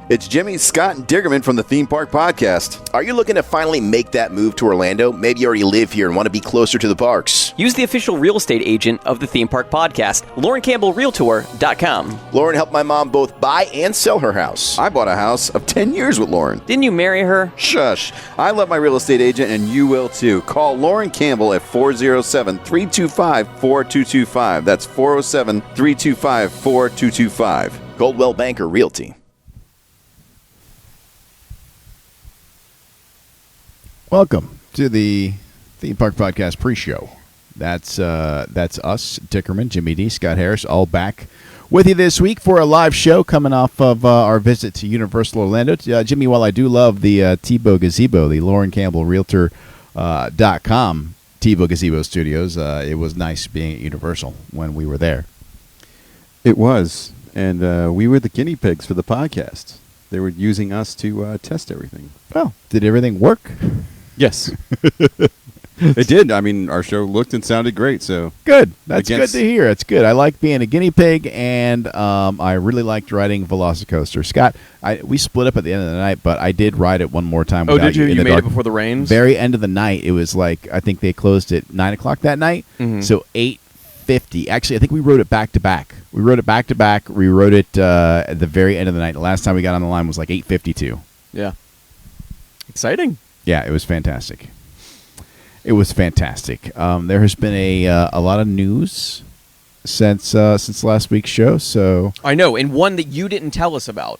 It's Jimmy, Scott, and Diggerman from the Theme Park Podcast. Are you looking to finally make that move to Orlando? Maybe you already live here and want to be closer to the parks. Use the official real estate agent of the Theme Park Podcast, LaurenCampbellRealtor.com. Lauren helped my mom both buy and sell her house. I bought a house of 10 years with Lauren. Didn't you marry her? Shush. I love my real estate agent, and you will too. Call Lauren Campbell at 407-325-4225. That's 407-325-4225. Coldwell Banker Realty. Welcome to the Theme Park Podcast pre-show. That's us, Dickerman, Jimmy D, Scott Harris, all back with you this week for a live show coming off of our visit to Universal Orlando. Jimmy, while I do love the Tebow Gazebo, the Lauren Campbell Realtor.com Tebow Gazebo Studios, it was nice being at Universal when we were there. It was, and we were the guinea pigs for the podcast. They were using us to test everything. Well, did everything work? Yes. It did. I mean, our show looked and sounded great, so... Good. That's good to hear. It's good. I like being a guinea pig, and I really liked riding Velocicoaster. Scott, we split up at the end of the night, but I did ride it one more time. Oh, did you? You made dark. it before the rains? Very end of the night. It was like, I think they closed at 9 o'clock that night, so 8:50. Actually, I think we rode it back-to-back. We rode it back-to-back. We rode it at the very end of the night. The last time we got on the line was like 8:52. Yeah. Exciting. Yeah, it was fantastic. It was fantastic. There has been a lot of news since last week's show. So I know, and one that you didn't tell us about.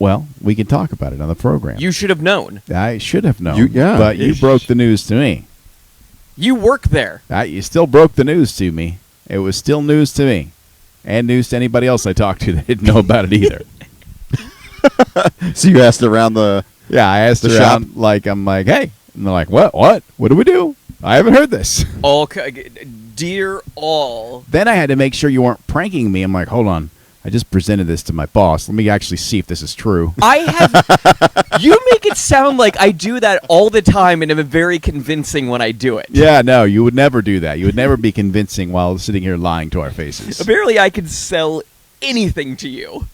Well, we can talk about it on the program. You should have known. I should have known. Yeah, but you broke the news to me. You work there. You still broke the news to me. It was still news to me, and news to anybody else I talked to that didn't know about it either. So you asked around the... Yeah, I asked the around, shop? I'm like, hey. And they're like, what? What do we do? I haven't heard this. Dear all. Then I had to make sure you weren't pranking me. I'm like, hold on. I just presented this to my boss. Let me actually see if this is true. You make it sound like I do that all the time, and I'm very convincing when I do it. Yeah, no, you would never do that. You would never be convincing while sitting here lying to our faces. Apparently, I can sell anything to you.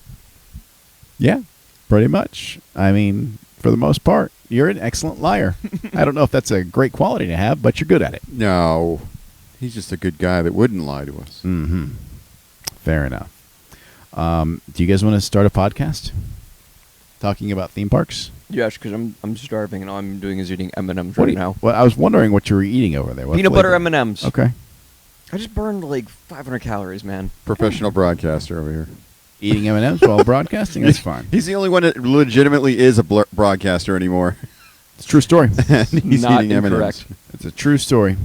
Yeah, pretty much. I mean, for the most part, you're an excellent liar. I don't know if that's a great quality to have, but you're good at it. No. He's just a good guy that wouldn't lie to us. Mm-hmm. Fair enough. Do you guys want to start a podcast? Talking about theme parks? Yes, because I'm starving, and all I'm doing is eating M&Ms right now. Well, I was wondering what you were eating over there. What Peanut flavor? butter M&Ms. Okay. I just burned like 500 calories, man. Professional broadcaster over here. Eating M&Ms while broadcasting? That's fine. He's the only one that legitimately is a broadcaster anymore. It's a true story. He's Not eating incorrect. M&Ms. It's a true story.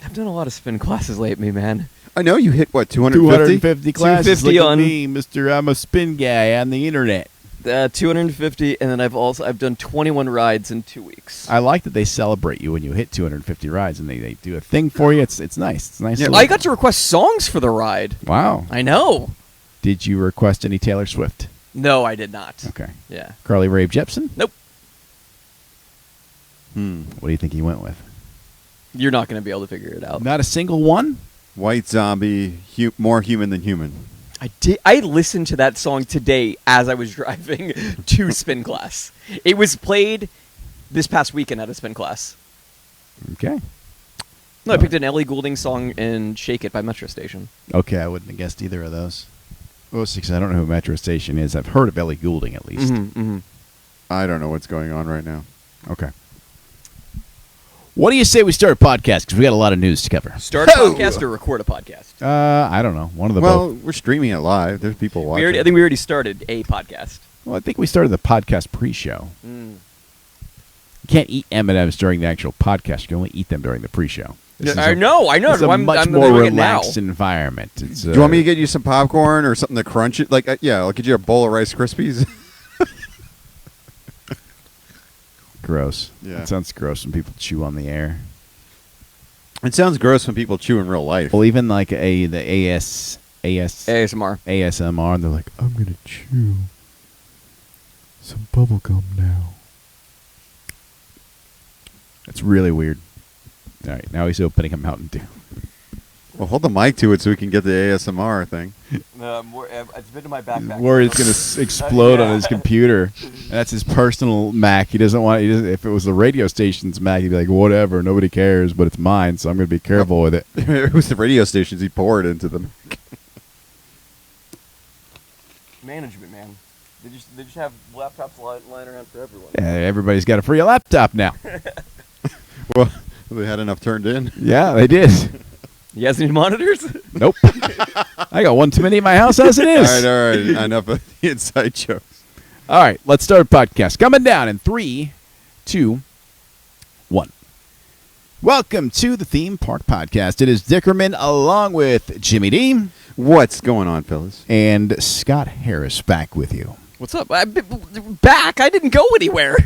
I've done a lot of spin classes lately, man. I know you hit, what, 250? 250 classes. 250 Look at on me, Mr. I'm a spin guy on the internet. 250, and then I've done 21 rides in 2 weeks. I like that they celebrate you when you hit 250 rides, and they do a thing for you. It's nice. It's nice. Yeah, I got to request songs for the ride. Wow. I know. Did you request any Taylor Swift? No, I did not. Okay. Yeah. Carly Rae Jepsen? Nope. What do you think he went with? You're not going to be able to figure it out. Not a single one? White zombie, more human than human. I listened to that song today as I was driving to spin class. It was played this past weekend at a spin class. Okay. No, I picked an Ellie Goulding song and Shake It by Metro Station. Okay, I wouldn't have guessed either of those. Oh, because I don't know who Metro Station is. I've heard of Ellie Goulding at least. I don't know what's going on right now. Okay. What do you say we start a podcast? Because we got a lot of news to cover. Start a podcast or record a podcast? I don't know. One of the Well, both. we're streaming it live. There's people watching. I think we already started a podcast. Well, I think we started the podcast pre-show. You can't eat M&Ms during the actual podcast. You can only eat them during the pre-show. I know. It's a much I'm more doing it now. relaxed environment. It's, Do you want me to get you some popcorn or something to crunch it? Like, I'll get you a bowl of Rice Krispies. Gross. Yeah. It sounds gross when people chew on the air. It sounds gross when people chew in real life. Well, even like the ASMR. ASMR, they're like, I'm going to chew some bubble gum now. It's really weird. All right, now he's opening a Mountain Dew. Well, hold the mic to it so we can get the ASMR thing. It's been in my backpack. Where it's going to explode on his computer. And that's his personal Mac. He doesn't want. If it was the radio station's Mac, he'd be like, whatever, nobody cares, but it's mine, so I'm going to be careful with it. It was the radio stations he poured into them. Management, man. They just have laptops lying around for everyone. Yeah, everybody's got a free laptop now. Well, they had enough turned in. Yeah, they did. You guys need monitors? Nope. I got one too many in my house as it is. All right. Enough of the inside jokes. All right, let's start a podcast. Coming down in 3, 2, 1. Welcome to the Theme Park Podcast. It is Dickerman along with Jimmy D. What's going on, fellas? And Scott Harris back with you. What's up? Back? I didn't go anywhere.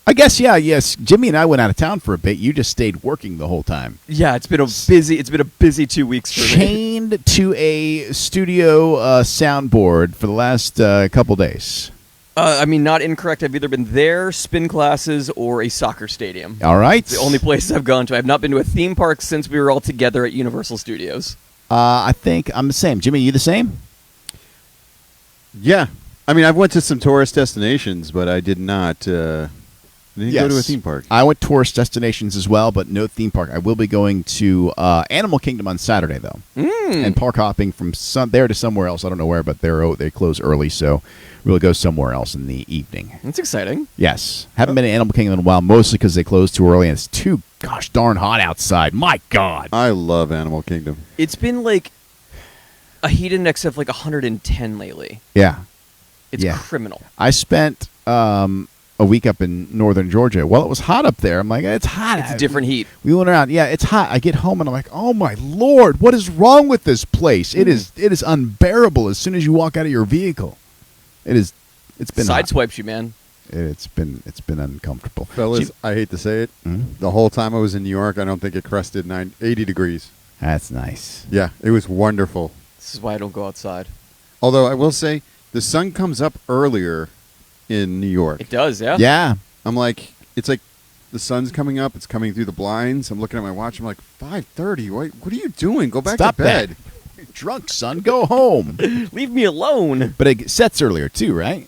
I guess, yes. Jimmy and I went out of town for a bit. You just stayed working the whole time. Yeah, it's been a busy 2 weeks for me. Chained to a studio soundboard for the last couple days. I mean, not incorrect. I've either been there, spin classes, or a soccer stadium. All right. It's the only places I've gone to. I've not been to a theme park since we were all together at Universal Studios. I think I'm the same. Jimmy, you the same? Yeah. I mean, I've went to some tourist destinations, but I did not go to a theme park. I went tourist destinations as well, but no theme park. I will be going to Animal Kingdom on Saturday, though, and park hopping from there to somewhere else. I don't know where, but they close early, so we'll go somewhere else in the evening. That's exciting. Yes. Haven't been to Animal Kingdom in a while, mostly because they closed too early, and it's too gosh darn hot outside. My God. I love Animal Kingdom. It's been like a heat index of like 110 lately. Yeah. It's criminal. I spent a week up in northern Georgia. Well, it was hot up there. I'm like, it's hot. It's a different heat. We went around. Yeah, it's hot. I get home and I'm like, oh my Lord, what is wrong with this place? It is unbearable as soon as you walk out of your vehicle. It's been sideswipes you, man. It's been uncomfortable. Fellas, I hate to say it. The whole time I was in New York, I don't think it crested 80 degrees. That's nice. Yeah, it was wonderful. This is why I don't go outside. Although I will say, the sun comes up earlier in New York. It does, yeah. Yeah. I'm like, it's like the sun's coming up. It's coming through the blinds. I'm looking at my watch. I'm like, 5:30. What are you doing? Go back Stop to bed. that. You're drunk, son. Go home. Leave me alone. But it sets earlier too, right?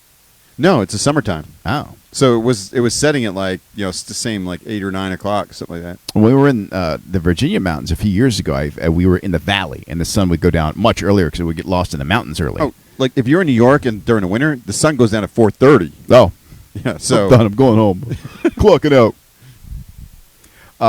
No, it's a summertime. Oh. So it was setting at like, it's the same like 8 or 9 o'clock, something like that. When we were in the Virginia mountains a few years ago, we were in the valley, and the sun would go down much earlier because it would get lost in the mountains early. Oh, like if you're in New York and during the winter, the sun goes down at 4:30. Oh. Yeah, so I'm done. I'm going home. Clocking out.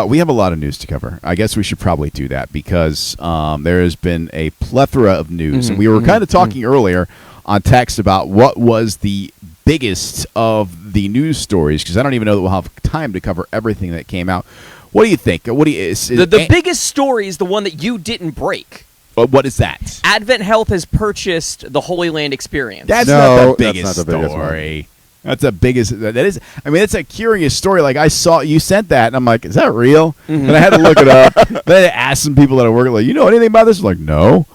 We have a lot of news to cover. I guess we should probably do that because there has been a plethora of news. And we were kind of talking earlier on text about what was the biggest of the news stories, because I don't even know that we'll have time to cover everything that came out. What do you think? The biggest story is the one that you didn't break. What is that? Advent Health has purchased the Holy Land Experience. That's not the biggest story. That's the biggest. That is. I mean, it's a curious story. Like I saw you sent that, and I'm like, is that real? And I had to look it up. Then I asked some people that I work with, like, you know anything about this? I'm like, no.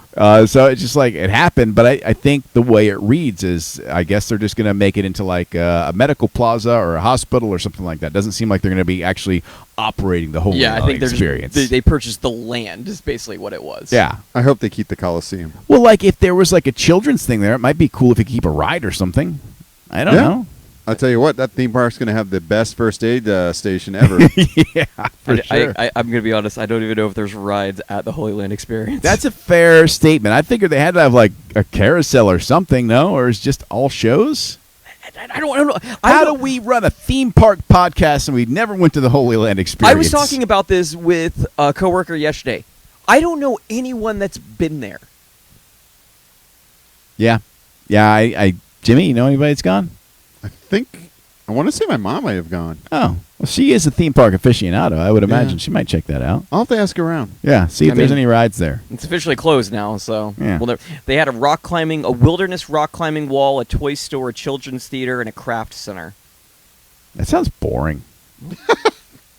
So it's just like it happened. But I think the way it reads is, I guess they're just going to make it into like a medical plaza or a hospital or something like that. Doesn't seem like they're going to be actually operating the Holy Land Experience. They purchased the land. Is basically what it was. Yeah. I hope they keep the Coliseum. Well, like if there was like a children's thing there, it might be cool if you could keep a ride or something. I don't know. I'll tell you what, that theme park's going to have the best first aid station ever. Yeah, for sure. I'm going to be honest. I don't even know if there's rides at the Holy Land Experience. That's a fair statement. I figured they had to have like a carousel or something, no? Or is just all shows? I don't know. How do we run a theme park podcast and we never went to the Holy Land Experience? I was talking about this with a coworker yesterday. I don't know anyone that's been there. Yeah. Yeah, Jimmy, you know anybody that's gone? I want to say my mom might have gone. Oh, well, she is a theme park aficionado. I would imagine she might check that out. I'll have to ask around. Yeah, see if there's any rides there. It's officially closed now, so yeah. Well, they had a wilderness rock climbing wall, a toy store, a children's theater, and a craft center. That sounds boring.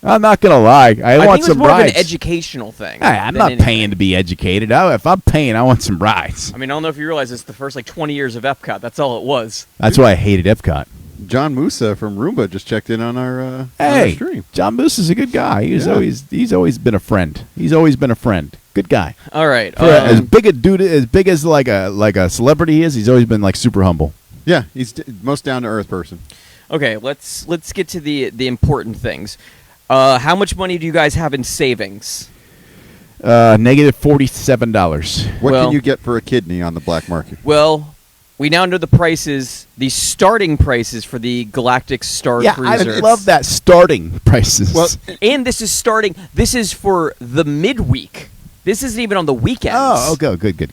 I'm not gonna lie. I want think it was some more rides. of an educational thing. Hey, I'm not paying to be educated. If I'm paying, I want some rides. I mean, I don't know if you realize it's the first 20 years of Epcot. That's all it was. That's why I hated Epcot. John Musa from Roomba just checked in on our Hey, stream. John Moose is a good guy. He's always been a friend. He's always been a friend. Good guy. All right. For as big a dude, as big as like a celebrity he is, he's always been like super humble. Yeah, he's most down to earth person. Okay, let's get to the important things. How much money do you guys have in savings? Negative $47. What Well- can you get for a kidney on the black market? Well, we now know the prices, the starting prices for the Galactic Yeah, I Starcruiser. love that starting prices. Well, And this is starting. This is for the midweek. This isn't even on the weekends. oh, okay, good.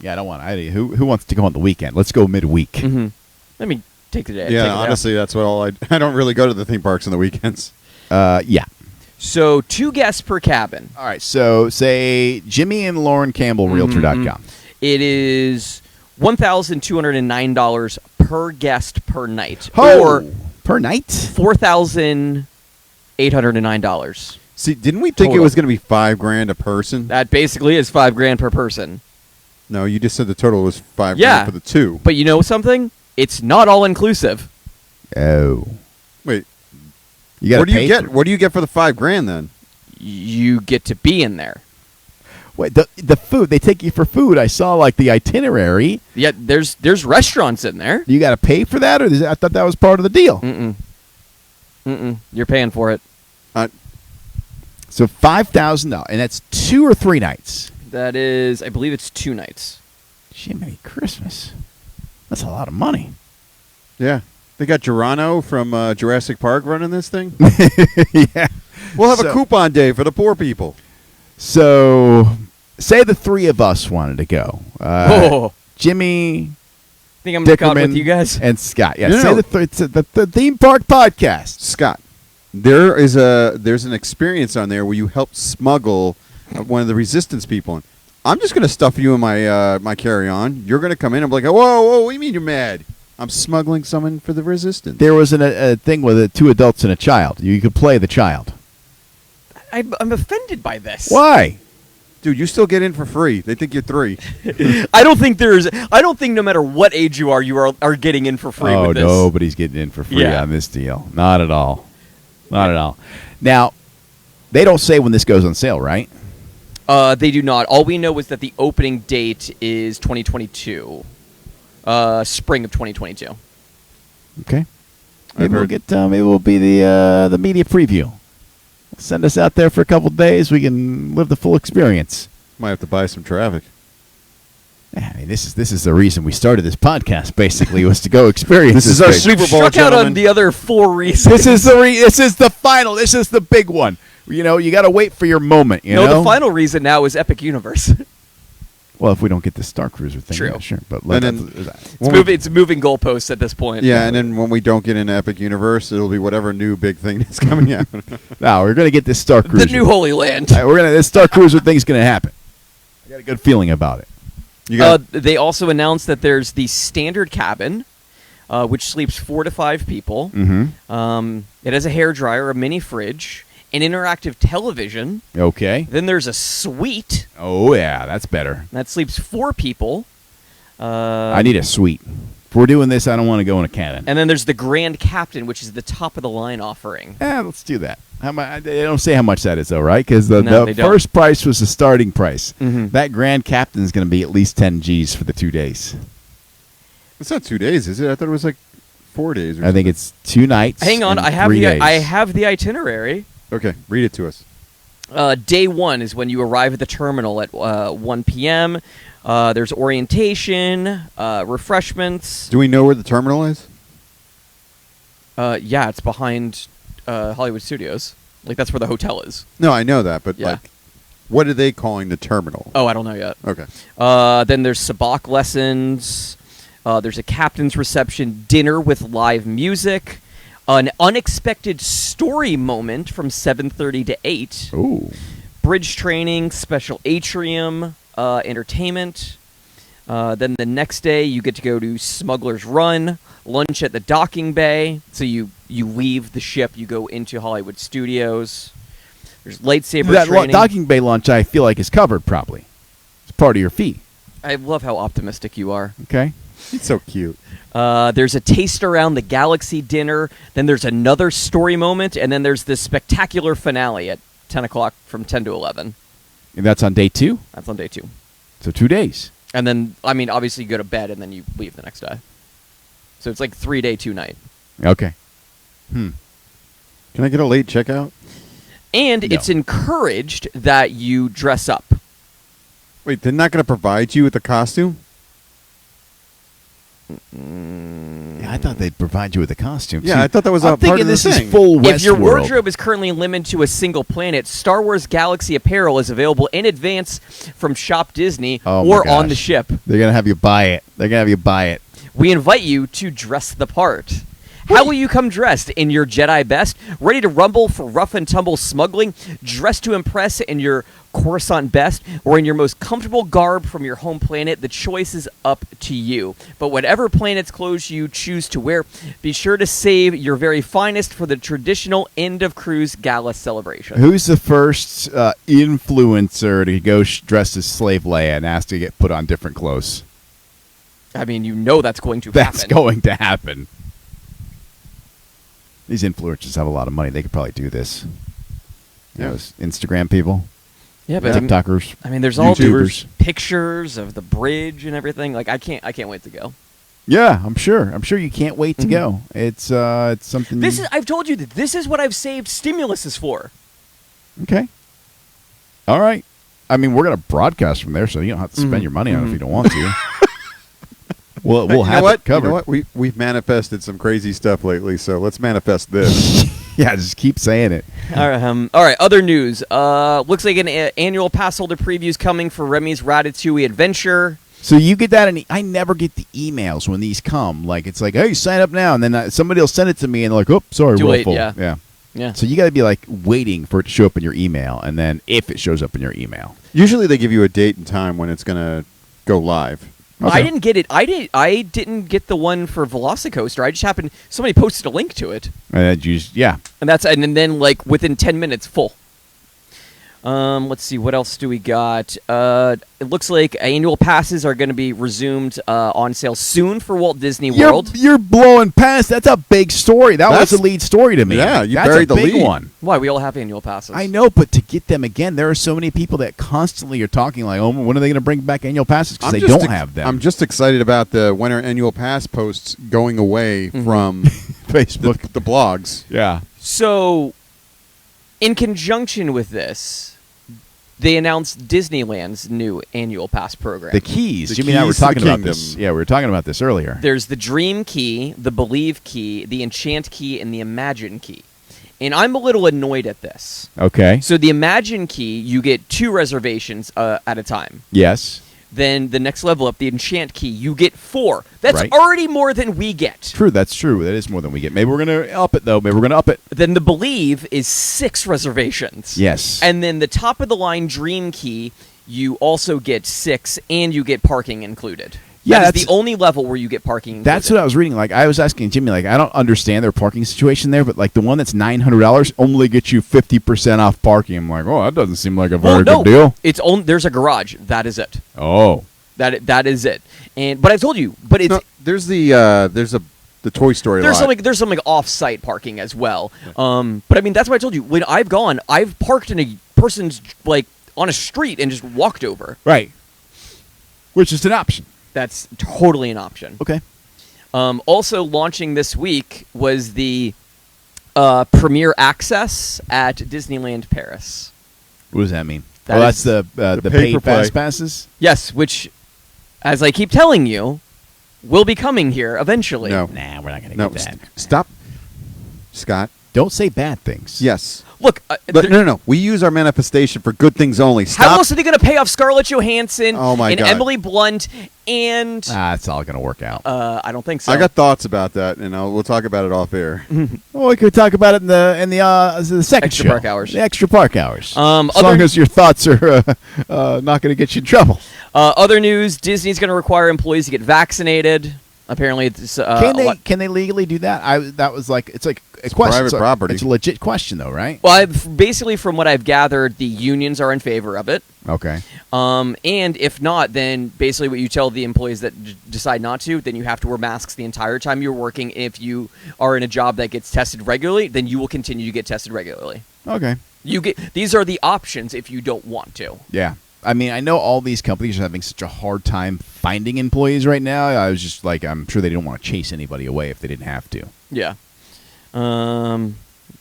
Yeah, I don't want. Who wants to go on the weekend? Let's go midweek. Mm-hmm. Let me take the day. take it Yeah, out. honestly, that's what I don't really go to the theme parks on the weekends. Yeah. So 2 guests per cabin. All right. So say Jimmy and Lauren Campbell, Realtor.com. It is $1,209 per guest per night, Oh, or per night? $4,809. See, didn't we think it Total. was going to be $5,000 a person? That basically is $5,000 per person. No, you just said the total was $5,000 Yeah. for the 2. But you know something? It's not all inclusive. Oh, Wait, you got what to do pay. you get? What do you get for the $5,000 then? You get to be in there. Wait, the food they take you for food. I saw like the itinerary. Yeah, there's restaurants in there. You got to pay for that, or I thought that was part of the deal. You're paying for it. So $5,000, and that's 2 or 3 nights. That is, I believe it's 2 nights. Jiminy Christmas, that's a lot of money. Yeah. They got Geronimo from Jurassic Park running this thing. Yeah. We'll have So- a coupon day for the poor people. So, say the 3 of us wanted to go. Oh, Jimmy, think I'm gonna Dickerman, with you guys. and Scott. Yeah, No, say no. the theme park podcast. Scott, there's an experience on there where you help smuggle one of the resistance people in. I'm just going to stuff you in my my carry-on. You're going to come in and be like, whoa, what do you mean you're mad? I'm smuggling someone for the resistance. There was a thing with 2 adults and a child. You could play the child. I'm offended by this. Why? Dude, you still get in for free. They think you're 3. I don't think no matter what age you are getting in for free Oh, with this. nobody's getting in for free Yeah. on this deal. Not at all. Not at all. Now, they don't say when this goes on sale, right? They do not. All we know is that the opening date is 2022. Spring of 2022. Okay. I've Maybe we'll heard- get. Maybe we'll be the media preview. Send us out there for a couple days. We can live the full experience. Might have to buy some traffic. I mean, this is the reason we started this podcast. Basically, was to go experience. This is our thing. Super Bowl, Struck out gentlemen. on the other 4 reasons. This is the final. This is the big one. You know, you got to wait for your moment. You know, the final reason now is Epic Universe. Well, if we don't get the Starcruiser thing, True. yeah, sure. But And then- It's moving goalposts at this point. Yeah, and then when we don't get into Epic Universe, it'll be whatever new big thing that's coming out. no, we're gonna get this Starcruiser. The new Holy Land. This Starcruiser thing's gonna happen. I got a good feeling about it. You got They also announced that there's the standard cabin, which sleeps 4 to 5 people. Mm-hmm. It has a hairdryer, a mini fridge, an interactive television. Okay. Then there's a suite Oh yeah, that's better. that sleeps 4 people. I need a suite. If we're doing this, I don't want to go in a cabin. And then there's the Grand Captain, which is the top of the line offering. Let's do that. How much? They don't say how much that is, though, right? Because the No, they don't. first price was the starting price. Mhm. That Grand Captain is going to be at least 10 G's for the 2 days. it's not 2 days, is it? I thought it was like 4 days. Or I think it's 2 nights. Hang on, and I have 3 days. I have the itinerary. Okay, read it to us. Day 1 is when you arrive at the terminal at 1 p.m. There's orientation, refreshments. Do we know where the terminal is? Yeah, it's behind Hollywood Studios. Like, that's where the hotel is. No, I know that, but Yeah. like, what are they calling the terminal? Oh, I don't know yet. Okay. Then there's sabacc lessons. There's a captain's reception dinner with live music. An unexpected story moment from 7:30 to 8. Ooh. Bridge training, special atrium, entertainment. Then the next day, you get to go to Smuggler's Run, lunch at the docking bay. So you leave the ship, you go into Hollywood Studios. There's lightsaber That training. docking bay lunch, I feel like, is covered probably. It's part of your fee. I love how optimistic you are. Okay. He's so cute. There's a taste around the galaxy dinner. Then there's another story moment, and then there's this spectacular finale at 10 o'clock from 10 to 11. And that's on day 2? That's on day 2. So 2 days. And then, I mean, obviously you go to bed and then you leave the next day. So it's like 3-day, 2-night. Okay. Can I get a late checkout? And No. it's encouraged that you dress up. Wait, they're not going to provide you with a costume? Yeah, I thought they'd provide you with a costume. Yeah, too. I thought that was I'm a part thinking of the this thing. is full Westworld. If your wardrobe is currently limited to a single planet, Star Wars Galaxy apparel is available in advance from Shop Disney Oh my or on gosh. the ship. They're gonna have you buy it. We invite you to dress the part. How will you come dressed? In your Jedi best? Ready to rumble for rough and tumble smuggling? Dressed to impress in your Coruscant best? Or in your most comfortable garb from your home planet? The choice is up to you. But whatever planet's clothes you choose to wear, be sure to save your very finest for the traditional end-of-cruise gala celebration. Who's the first influencer to go dressed as Slave Leia and ask to get put on different clothes? I mean, you know that's going to That's happen. going to happen. These influencers have a lot of money. They could probably do this. You know, those Instagram people, Yeah, but TikTokers. I mean, there's all YouTubers. pictures of the bridge and everything. Like, I can't wait to go. Yeah, I'm sure. I'm sure you can't wait to go. It's something. I've told you that this is what I've saved stimuluses for. Okay. All right. I mean, we're gonna broadcast from there, so you don't have to spend your money on it if you don't want to. We'll You have know what? it covered. You know what? We've manifested some crazy stuff lately, so let's manifest this. Yeah, just keep saying it. All right, other news. Looks like an annual pass holder preview is coming for Remy's Ratatouille Adventure. So you get that, and I never get the emails when these come. Like it's like, hey, sign up now, and then somebody will send it to me, and they're like, oh, sorry, Too we're late, full. yeah. Yeah. So you got to be like waiting for it to show up in your email, and then if it shows up in your email, Usually they give you a date and time when it's going to go live. I didn't get it. I didn't get the one for Velocicoaster. I just happened somebody posted a link to it, and and then like within 10 minutes full. Let's see, what else do we got? It looks like annual passes are going to be resumed on sale soon for Walt Disney World. You're blowing past. That's a big story. That was That's- the lead story to me. Yeah, you That's buried a the big lead. one. Why? We all have annual passes. I know, but to get them again, there are so many people that constantly are talking like, "Oh, when are they going to bring back annual passes?" Because they don't have them. I'm just excited about the winter annual pass posts going away from Facebook. the blogs. Yeah. So, in conjunction with this, they announced Disneyland's new annual pass program. The keys. The Jimmy and I were keys to the talking about kingdom. this. Yeah, we were talking about this earlier. There's the Dream Key, the Believe Key, the Enchant Key, and the Imagine Key. And I'm a little annoyed at this. Okay. So the Imagine Key, you get 2 reservations at a time. Yes. Then the next level up, the Enchant Key, you get 4. That's Right. already more than we get. True. That's true. That is more than we get. Maybe we're going to up it, though. Maybe we're going to up it. Then the Believe is 6 reservations. Yes. And then the top of the line Dream Key, you also get 6, and you get parking included. Yeah, That is that's- the only level where you get parking included. That's what I was reading. Like, I was asking Jimmy, like, I don't understand their parking situation there, but, like, the one that's $900 only gets you 50% off parking. I'm like, oh, that doesn't seem like a very good deal. It's there's a garage. That is it. Oh. That is it. But I've told you, but it's No, there's the Toy Story there's lot. some like off-site parking as well. But I mean that's why I told you when I've gone, I've parked in a person's like on a street and just walked over. Right. Which is an option. That's totally an option. Okay. Also launching this week was the Premier Access at Disneyland Paris. What does that mean? That That's is the the paid pay-per-play. fast passes? Yes, which, as I keep telling you, will be coming here eventually. No. Nah, we're not going to No, get that. stop, Scott. Don't say bad things. Yes, Look, but no. We use our manifestation for good things only. how Stop. else are they going to pay off Scarlett Johansson Oh, my and God. Emily Blunt and It's all going to work out. I don't think so. I got thoughts about that, and we'll talk about it off air. Well, we could talk about it in the second Extra show. park hours. The extra park hours. As other- long as your thoughts are not going to get you in trouble. Other news: Disney's going to require employees to get vaccinated. Apparently, it's Can they legally do that? That was like it's like a It's question. private property. It's a legit question, though, right? Well, basically, from what I've gathered, the unions are in favor of it. Okay. And if not, then basically what you tell the employees that decide not to, then you have to wear masks the entire time you're working. If you are in a job that gets tested regularly, then you will continue to get tested regularly. Okay. These are the options if you don't want to. Yeah. I mean, I know all these companies are having such a hard time finding employees right now. I was just like, I'm sure they didn't want to chase anybody away if they didn't have to. Yeah. Let's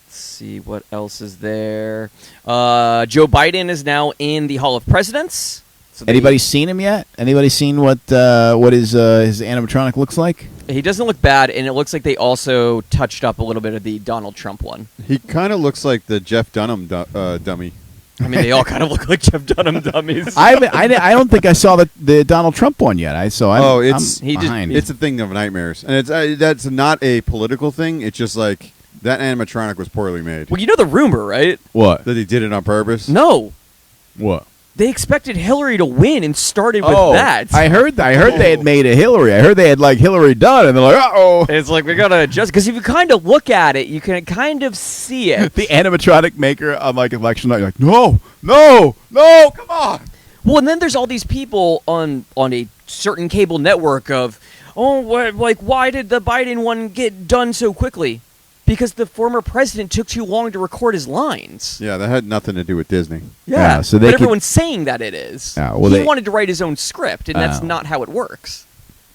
see what else is there. Joe Biden is now in the Hall of Presidents. So Anybody seen him yet? Anybody seen what his animatronic looks like? He doesn't look bad, and it looks like they also touched up a little bit of the Donald Trump one. He kind of looks like the Jeff Dunham dummy. I mean, they all kind of look like Jeff Dunham dummies. I don't think I saw the Donald Trump one yet. I'm It's behind. it's a thing of nightmares, and it's that's not a political thing. It's just like that animatronic was poorly made. Well, you know the rumor, right? What? That he did it on purpose. No. What? They expected Hillary to win and started with that. I heard they had made a Hillary. I heard they had like Hillary done, and they're like, uh-oh. It's like, we got to adjust. Because if you kind of look at it, you can kind of see it. The animatronic maker on like election night, like, no, come on. Well, and then there's all these people on a certain cable network of, why did the Biden one get done so quickly? Because the former president took too long to record his lines. Yeah, that had nothing to do with Disney. Yeah, so but everyone's saying that it is. He wanted to write his own script, and that's not how it works.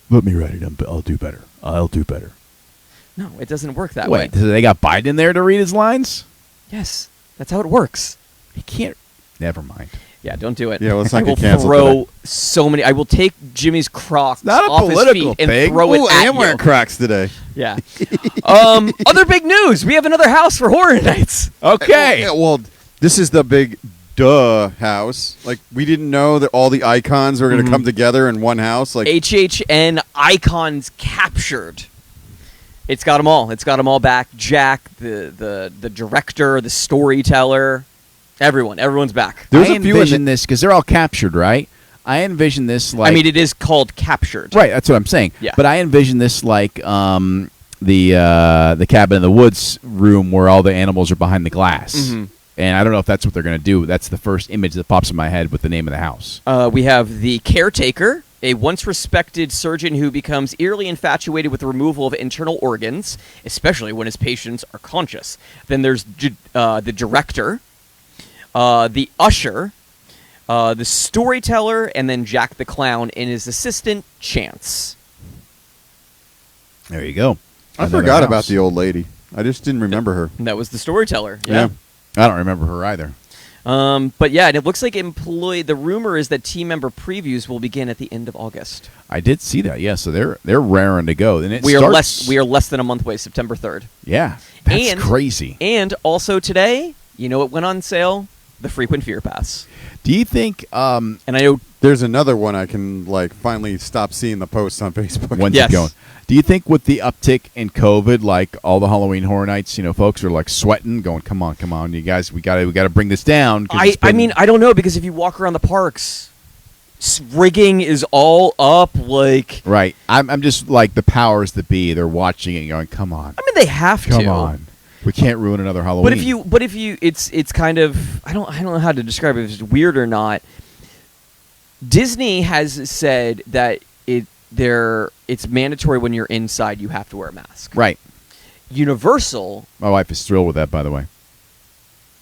Let me write it. I'll do better. No, it doesn't work that way. Wait, so they got Biden there to read his lines? Yes, that's how it works. He can't. Never mind. Yeah, don't do it. Yeah, let's not I will get canceled throw today. so many. I will take Jimmy's Crocs Not a off his political feet and thing. throw Ooh, it I at am wearing you. Crocs today. Yeah. Other big news. We have another house for Horror Nights. Okay. Well, this is the big house. Like, we didn't know that all the icons were going to come together in one house. Like, HHN icons captured. It's got them all. It's got them all back. Jack, the director, the storyteller, everyone's back. I envision this because they're all captured, right? I envision this like. I mean, it is called captured. Right, that's what I'm saying. Yeah. But I envision this like the cabin in the woods room where all the animals are behind the glass. Mm-hmm. And I don't know if that's what they're going to do. That's the first image that pops in my head with the name of the house. We have the caretaker, a once respected surgeon who becomes eerily infatuated with the removal of internal organs, especially when his patients are conscious. Then there's the director, the usher, the storyteller, and then Jack the Clown and his assistant, Chance. There you go. I Another forgot house. about the old lady. I just didn't remember her. And that was the storyteller. Yeah. I don't remember her either. But yeah, and it looks like the rumor is that team member previews will begin at the end of August. I did see that. Yeah, so they're raring to go. And We are less than a month away, September 3rd. Yeah, that's crazy. And also today, you know what went on sale? The Frequent Fear Pass. Do you think? And I know There's another one I can like finally stop seeing the posts on Facebook. When's Yes. it going? Do you think with the uptick in COVID, like all the Halloween Horror Nights, folks are like sweating, going, "Come on, you guys, we got to bring this down." 'cause it's I been- mean, I don't know, because if you walk around the parks, rigging is all up. Like, right? I'm just like the powers that be. They're watching it, and going, "Come on, I mean, they have come to. on, we can't ruin another Halloween." But if you, it's kind of, I don't know how to describe it, if it's weird or not. Disney has said that it's mandatory when you're inside, you have to wear a mask. right? Universal, My wife is thrilled with that, by the way.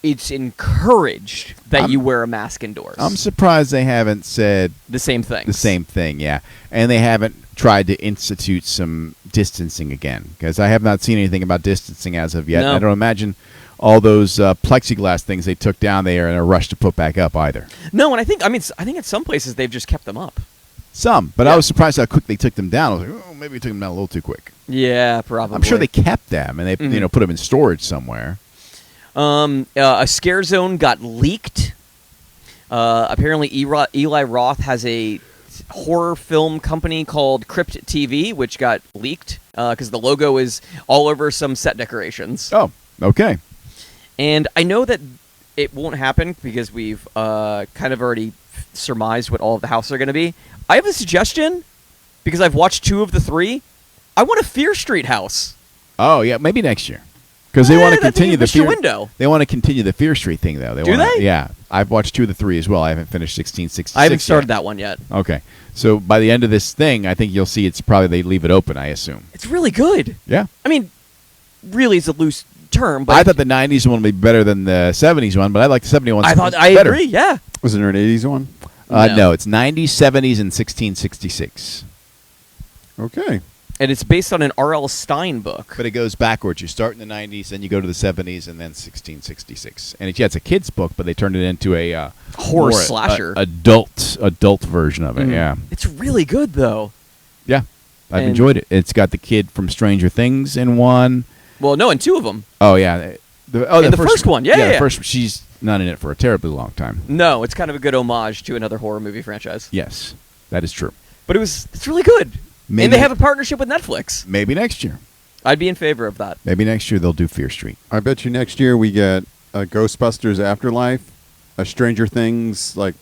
it's encouraged that you wear a mask indoors. I'm surprised they haven't said the same thing. the same thing, yeah, and they haven't tried to institute some distancing again, because I have not seen anything about distancing as of yet. No. I don't imagine all those plexiglass things they took down there in a rush to put back up either. No, and I think at some places they've just kept them up. Some, but Yeah. I was surprised how quick they took them down. I was like, oh, maybe we took them down a little too quick. Yeah, probably. I'm sure they kept them and they Mhm. put them in storage somewhere. A scare zone got leaked. Apparently, Eli Roth has a horror film company called Crypt TV, which got leaked because the logo is all over some set decorations. Oh, okay. And I know that it won't happen because we've kind of already surmised what all of the houses are going to be. I have a suggestion, because I've watched 2 of the 3. I want a Fear Street house. Oh yeah, maybe next year. Because they want to that thing continue you the missed your Fear. window. They want to continue the Fear Street thing, though. Do they? Yeah, I've watched 2 of the 3 as well. I haven't finished 1666. I haven't started yet. that one yet. Okay, so by the end of this thing, I think you'll see it's probably they leave it open. I assume. It's really good. Yeah. I mean, really is a loose term, but I thought the '90s one would be better than the '70s one, but I like the '70s one. I agree. Yeah. Was there an 80s one? No, it's '90s, '70s, and 1666. Okay. And it's based on an R.L. Stein book. But it goes backwards. You start in the '90s, then you go to the '70s, and then 1666. And it's a kid's book, but they turned it into a Horror more slasher. adult version of it. Mm. Yeah, It's really good, though. yeah. I've And- enjoyed it. It's got the kid from Stranger Things in one. Well, no, and 2 of them. Oh yeah, In the first one, yeah. The first. She's not in it for a terribly long time. No, it's kind of a good homage to another horror movie franchise. Yes, that is true. But it's really good. Maybe- And they have a partnership with Netflix. Maybe next year. I'd be in favor of that. Maybe next year they'll do Fear Street. I bet you next year we get a Ghostbusters Afterlife, a Stranger Things, like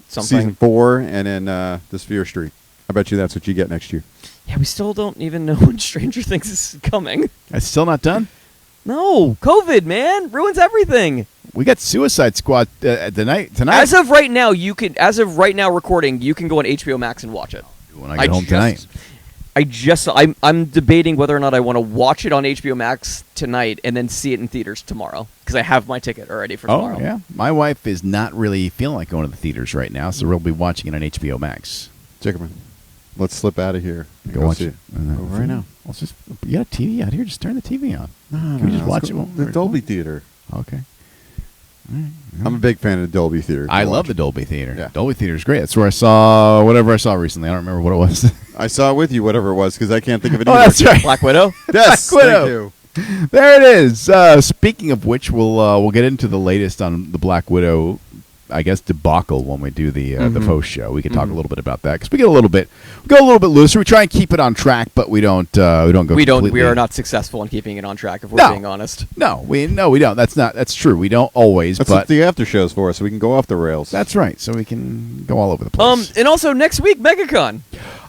Something. season 4, and then this Fear Street. I bet you that's what you get next year. Yeah, we still don't even know when Stranger Things is coming. It's still not done. No, COVID, man, ruins everything. We got Suicide Squad tonight. As of right now, recording, you can go on HBO Max and watch it. When I get home tonight. I'm debating whether or not I want to watch it on HBO Max tonight and then see it in theaters tomorrow because I have my ticket already for tomorrow. Oh yeah, my wife is not really feeling like going to the theaters right now, so we'll be watching it on HBO Max. Chickerman, let's slip out of here. and Go go watch see it right now. Let's just you got a TV out here. Just turn the TV on. No, Can we just watch let's it? go while to we're the Dolby going? Theater. Okay. I'm a big fan of the Dolby Theater. I to love watch. the Dolby Theater. Yeah. Dolby Theater is great. That's where I saw whatever I saw recently. I don't remember what it was. I saw it with you, whatever it was, because I can't think of it. Oh, either. that's right. Black Widow. Yes, Black Widow. thank you. There it is. Speaking of which, we'll get into the latest on the Black Widow, I guess, debacle when we do the post show. We can talk a little bit about that because we go a little bit looser. We try and keep it on track, but we don't go. We completely- are not successful in keeping it on track. If we're No. being honest. No, we don't. That's true. We don't always, That's but what the after show's for, so we can go off the rails. that's right. So we can go all over the place. And also next week, MegaCon.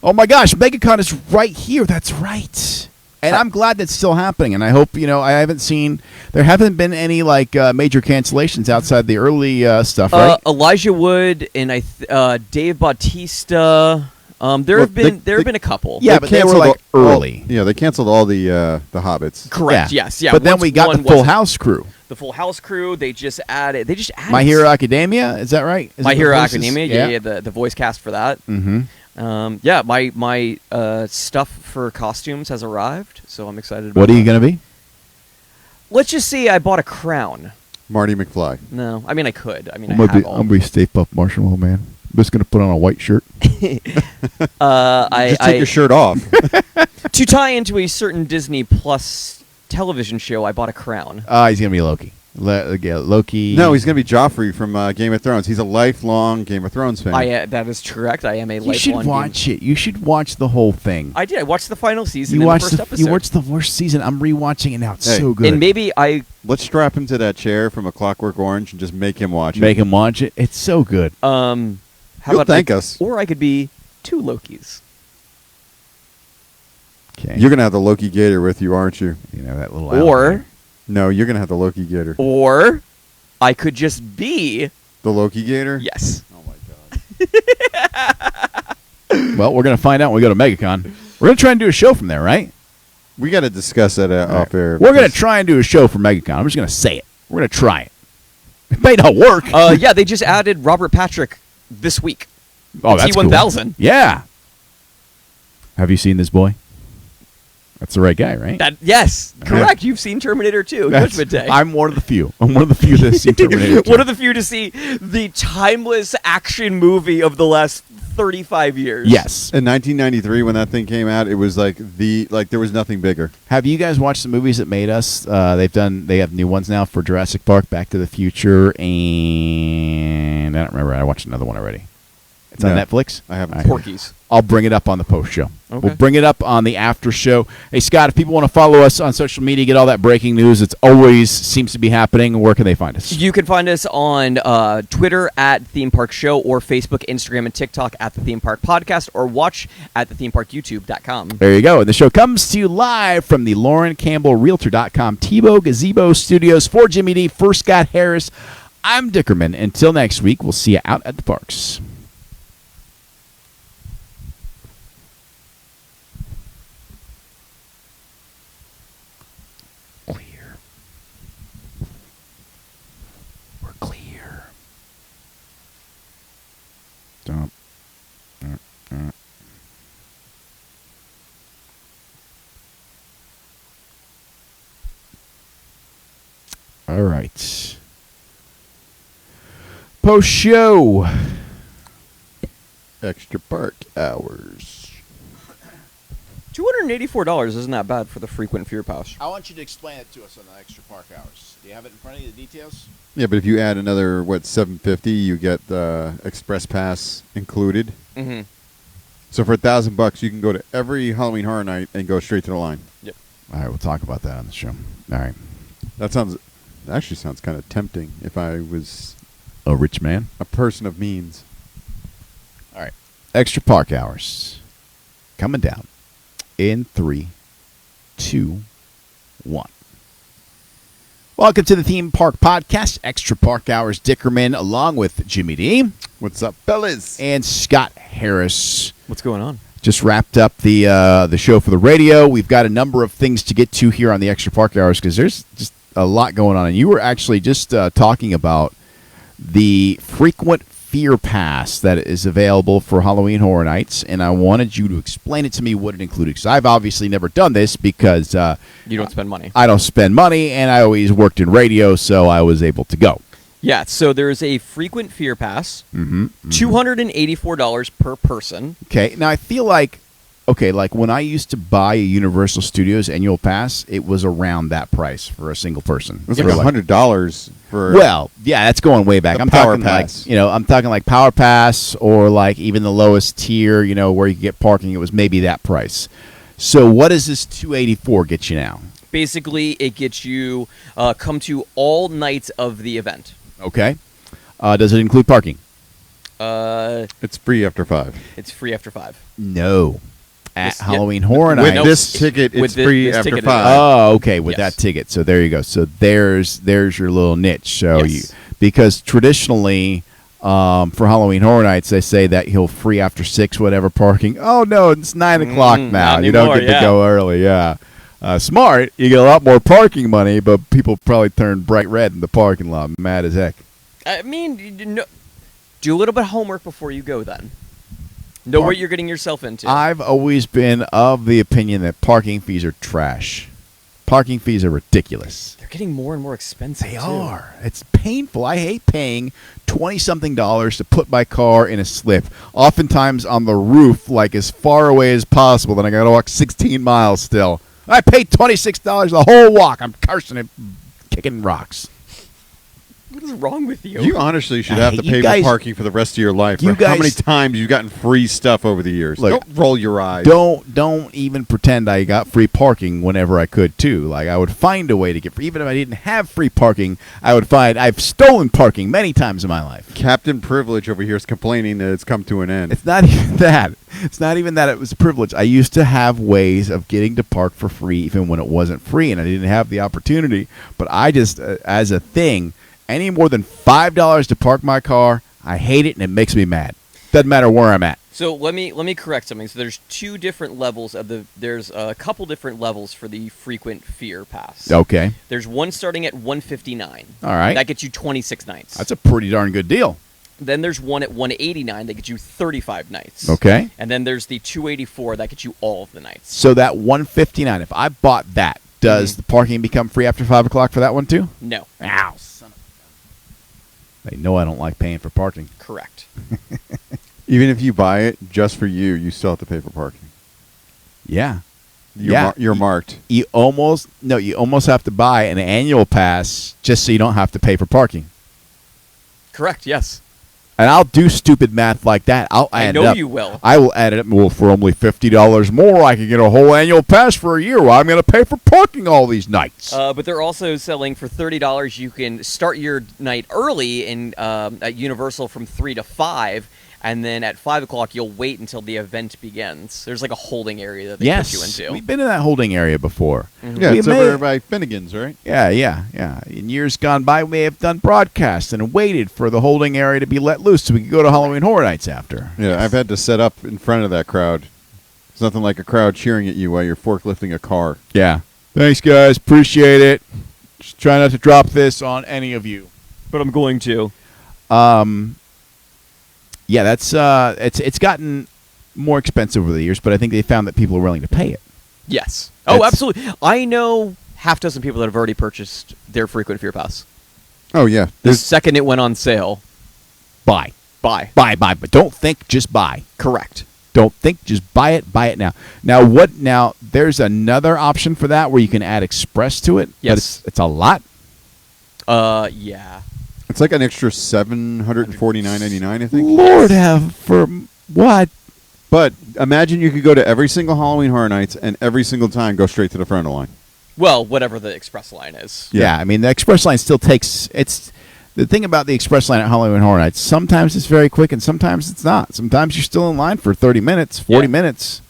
Oh my gosh, MegaCon is right here. That's right. And I'm glad that's still happening. And I hope, I haven't seen, there haven't been any major cancellations outside the early stuff, right? Elijah Wood and Dave Bautista. There have been a couple. Yeah, but they were canceled early. They canceled all the Hobbits. Correct. Yes. Yeah. But then once we got one the Full wasn't- House crew. The Full House crew. They just added. My Hero Academia, is that right? Is My it the Hero voices? Academia. Yeah. The voice cast for that. Mm-hmm. My stuff for costumes has arrived, so I'm excited about What are you that. going to be? Let's just say I bought a crown. Marty McFly. No, I mean I could. I mean I'm I going have all. to be Stay Puft Marshmallow Man. I'm just going to put on a white shirt. Just take your shirt off. To tie into a certain Disney Plus television show, I bought a crown. He's going to be Loki. Loki. No, he's going to be Joffrey from Game of Thrones. He's a lifelong Game of Thrones fan. That is correct. I am a You lifelong should watch it. You should watch the whole thing. I did. I watched the final season You in watched the first episode. you watched the first season. I'm rewatching it now. It's Hey. so good. And maybe Let's strap him to that chair from A Clockwork Orange and just make him watch make it. him watch it. It's so good. how He'll about thank us. Or I could be 2 Lokis. Okay. You're going to have the Loki Gator with you, aren't you? that little. Or alligator. No, you're going to have the Loki Gator. I could just be The Loki Gator? yes. Oh, my God. Well, we're gonna find out when we go to MegaCon. We're gonna try and do a show from there, right? We got to discuss that off air. We're gonna because- try and do a show from MegaCon. I'm just gonna say it. We're gonna try it. It may not work. Yeah, they just added Robert Patrick this week. Oh, that's cool. T-1000. Yeah. Have you seen this boy? That's the right guy, right? Yes, correct. You've seen Terminator 2, That's- Judgment Day. I'm one of the few. I'm one of the few that's seen Terminator 2. One of the few to see the timeless action movie of the last 35 years. Yes. In 1993, when that thing came out, it was like there was nothing bigger. Have you guys watched the movies that made us? They have new ones now for Jurassic Park, Back to the Future, and I don't remember. I watched another one already. It's on No, Netflix? I haven't. All right. Porky's. I'll bring it up on the post show. Okay. We'll bring it up on the after show. Hey, Scott, if people want to follow us on social media, get all that breaking news, it's always seems to be happening, where can they find us? You can find us on Twitter at Theme Park Show or Facebook, Instagram, and TikTok at the Theme Park Podcast, or watch at thethemeparkyoutube.com. There you go. And the show comes to you live from the Lauren Campbell Realtor.com Tebow Gazebo Studios. For Jimmy D, for Scott Harris, I'm Dickerman. Until next week, we'll see you out at the parks. Clear. We're clear. Stop. All right. Post show. Extra park hours. $284 isn't that bad for the frequent fear pass. I want you to explain it to us on the extra park hours. Do you have it in front of you, the details? Yeah, but if you add another $750, you get the express pass included. Mm-hmm. So for $1,000, you can go to every Halloween Horror Night and go straight to the line. Yep. All right, we'll talk about that on the show. All right. That actually sounds kind of tempting if I was A rich man. a person of means. All right. Extra park hours. Coming down in 3, 2, 1. Welcome to the Theme Park Podcast. Extra Park Hours. Dickerman along with Jimmy D. What's up, fellas? And Scott Harris. What's going on? Just wrapped up the show for the radio. We've got a number of things to get to here on the Extra Park Hours because there's just a lot going on. And you were actually just talking about the frequent fear pass that is available for Halloween Horror Nights, and I wanted you to explain it to me what it included, because I've obviously never done this because You don't spend money. I don't spend money, and I always worked in radio, so I was able to go. Yeah, so there's a frequent fear pass, $284 per person. Okay, now I feel like, like when I used to buy a Universal Studios annual pass, it was around that price for a single person. It was For like $100 for. Well, yeah, that's going way back. A I'm Power talking Pass. like, I'm talking like Power Pass or like even the lowest tier, where you can get parking. It was maybe that price. So what does this 284 get you now? Basically, it gets you come to all nights of the event. Okay. Does it include parking? It's free after 5. It's free after 5. No. At This- Halloween Horror With Nights. this ticket, With it's thi- free this after ticket, 5. Oh, okay, with Yes. that ticket. So there you go. So there's your little niche. So Yes. because traditionally for Halloween Horror Nights, they say that he'll free after 6, whatever parking. Oh no, it's 9 o'clock now. not You don't anymore, get to yeah. go early. Yeah, smart. You get a lot more parking money, but people probably turn bright red in the parking lot, mad as heck. I mean, do a little bit of homework before you go then. Know what you're getting yourself into. I've always been of the opinion that parking fees are trash. Parking fees are ridiculous. They're getting more and more expensive. They too. are. It's painful. I hate paying $20-something to put my car in a slip. Oftentimes on the roof, like as far away as possible. Then I got to walk 16 miles still. I paid $26 the whole walk. I'm cursing it, kicking rocks. What is wrong with you? You honestly should I have hate to you pay guys- for parking for the rest of your life. You For how many guys- times you've gotten free stuff over the years? Look, Don't roll your eyes. Don't even pretend I got free parking whenever I could too. Like I would find a way to get free. Even if I didn't have free parking, I would find I've stolen parking many times in my life. Captain Privilege over here is complaining that it's come to an end. It's not even that. It's not even that it was a privilege. I used to have ways of getting to park for free even when it wasn't free, and I didn't have the opportunity. But I just, as a thing, any more than $5 to park my car, I hate it and it makes me mad. Doesn't matter where I'm at. So let me correct something. So there's two different levels of there's a couple different levels for the frequent fear pass. Okay. There's one starting at $159. All right. That gets you 26 nights. That's a pretty darn good deal. Then there's one at $189 that gets you 35 nights. Okay. And then there's the $284 that gets you all of the nights. So that $159, if I bought that, does the parking become free after 5 o'clock for that one too? No. Ow. Son of a... They know I don't like paying for parking. Correct. Even if you buy it just for you, you still have to pay for parking. Yeah. You're marked. You almost have to buy an annual pass just so you don't have to pay for parking. Correct, yes. And I'll do stupid math like that. I know you will. I will add it up. Well, for only $50 more, I can get a whole annual pass for a year. Well, I'm going to pay for parking all these nights. But they're also selling for $30. You can start your night early at Universal from 3 to 5, and then at 5 o'clock you'll wait until the event begins. There's like a holding area that they put you into. We've been in that holding area before. Mm-hmm. Yeah, We it's may- over by Finnegan's, right? Yeah. In years gone by, we may have done broadcasts and waited for the holding area to be let loose so we could go to Halloween Horror Nights after. Yeah, I've had to set up in front of that crowd. It's nothing like a crowd cheering at you while you're forklifting a car. Yeah. Thanks, guys. Appreciate it. Just try not to drop this on any of you. But I'm going to. Yeah, that's it's gotten more expensive over the years, but I think they found that people are willing to pay it. Yes. Oh, That's- absolutely. I know half dozen people that have already purchased their frequent fear pass. Oh, yeah. The There's, second it went on sale, Buy. buy. But don't think, just buy. Correct. Don't think, just buy it now. Now there's another option for that where you can add Express to it. Yes. But it's a lot. Yeah. it's like an extra $749.99, I think. Lord have for what? But imagine you could go to every single Halloween Horror Nights and every single time go straight to the front of the line. Well, whatever the express line is. Yeah, I mean the Express line still takes it's the thing about the Express line at Halloween Horror Nights, sometimes it's very quick and sometimes it's not. Sometimes you're still in line for 30 minutes, 40 Yeah. minutes.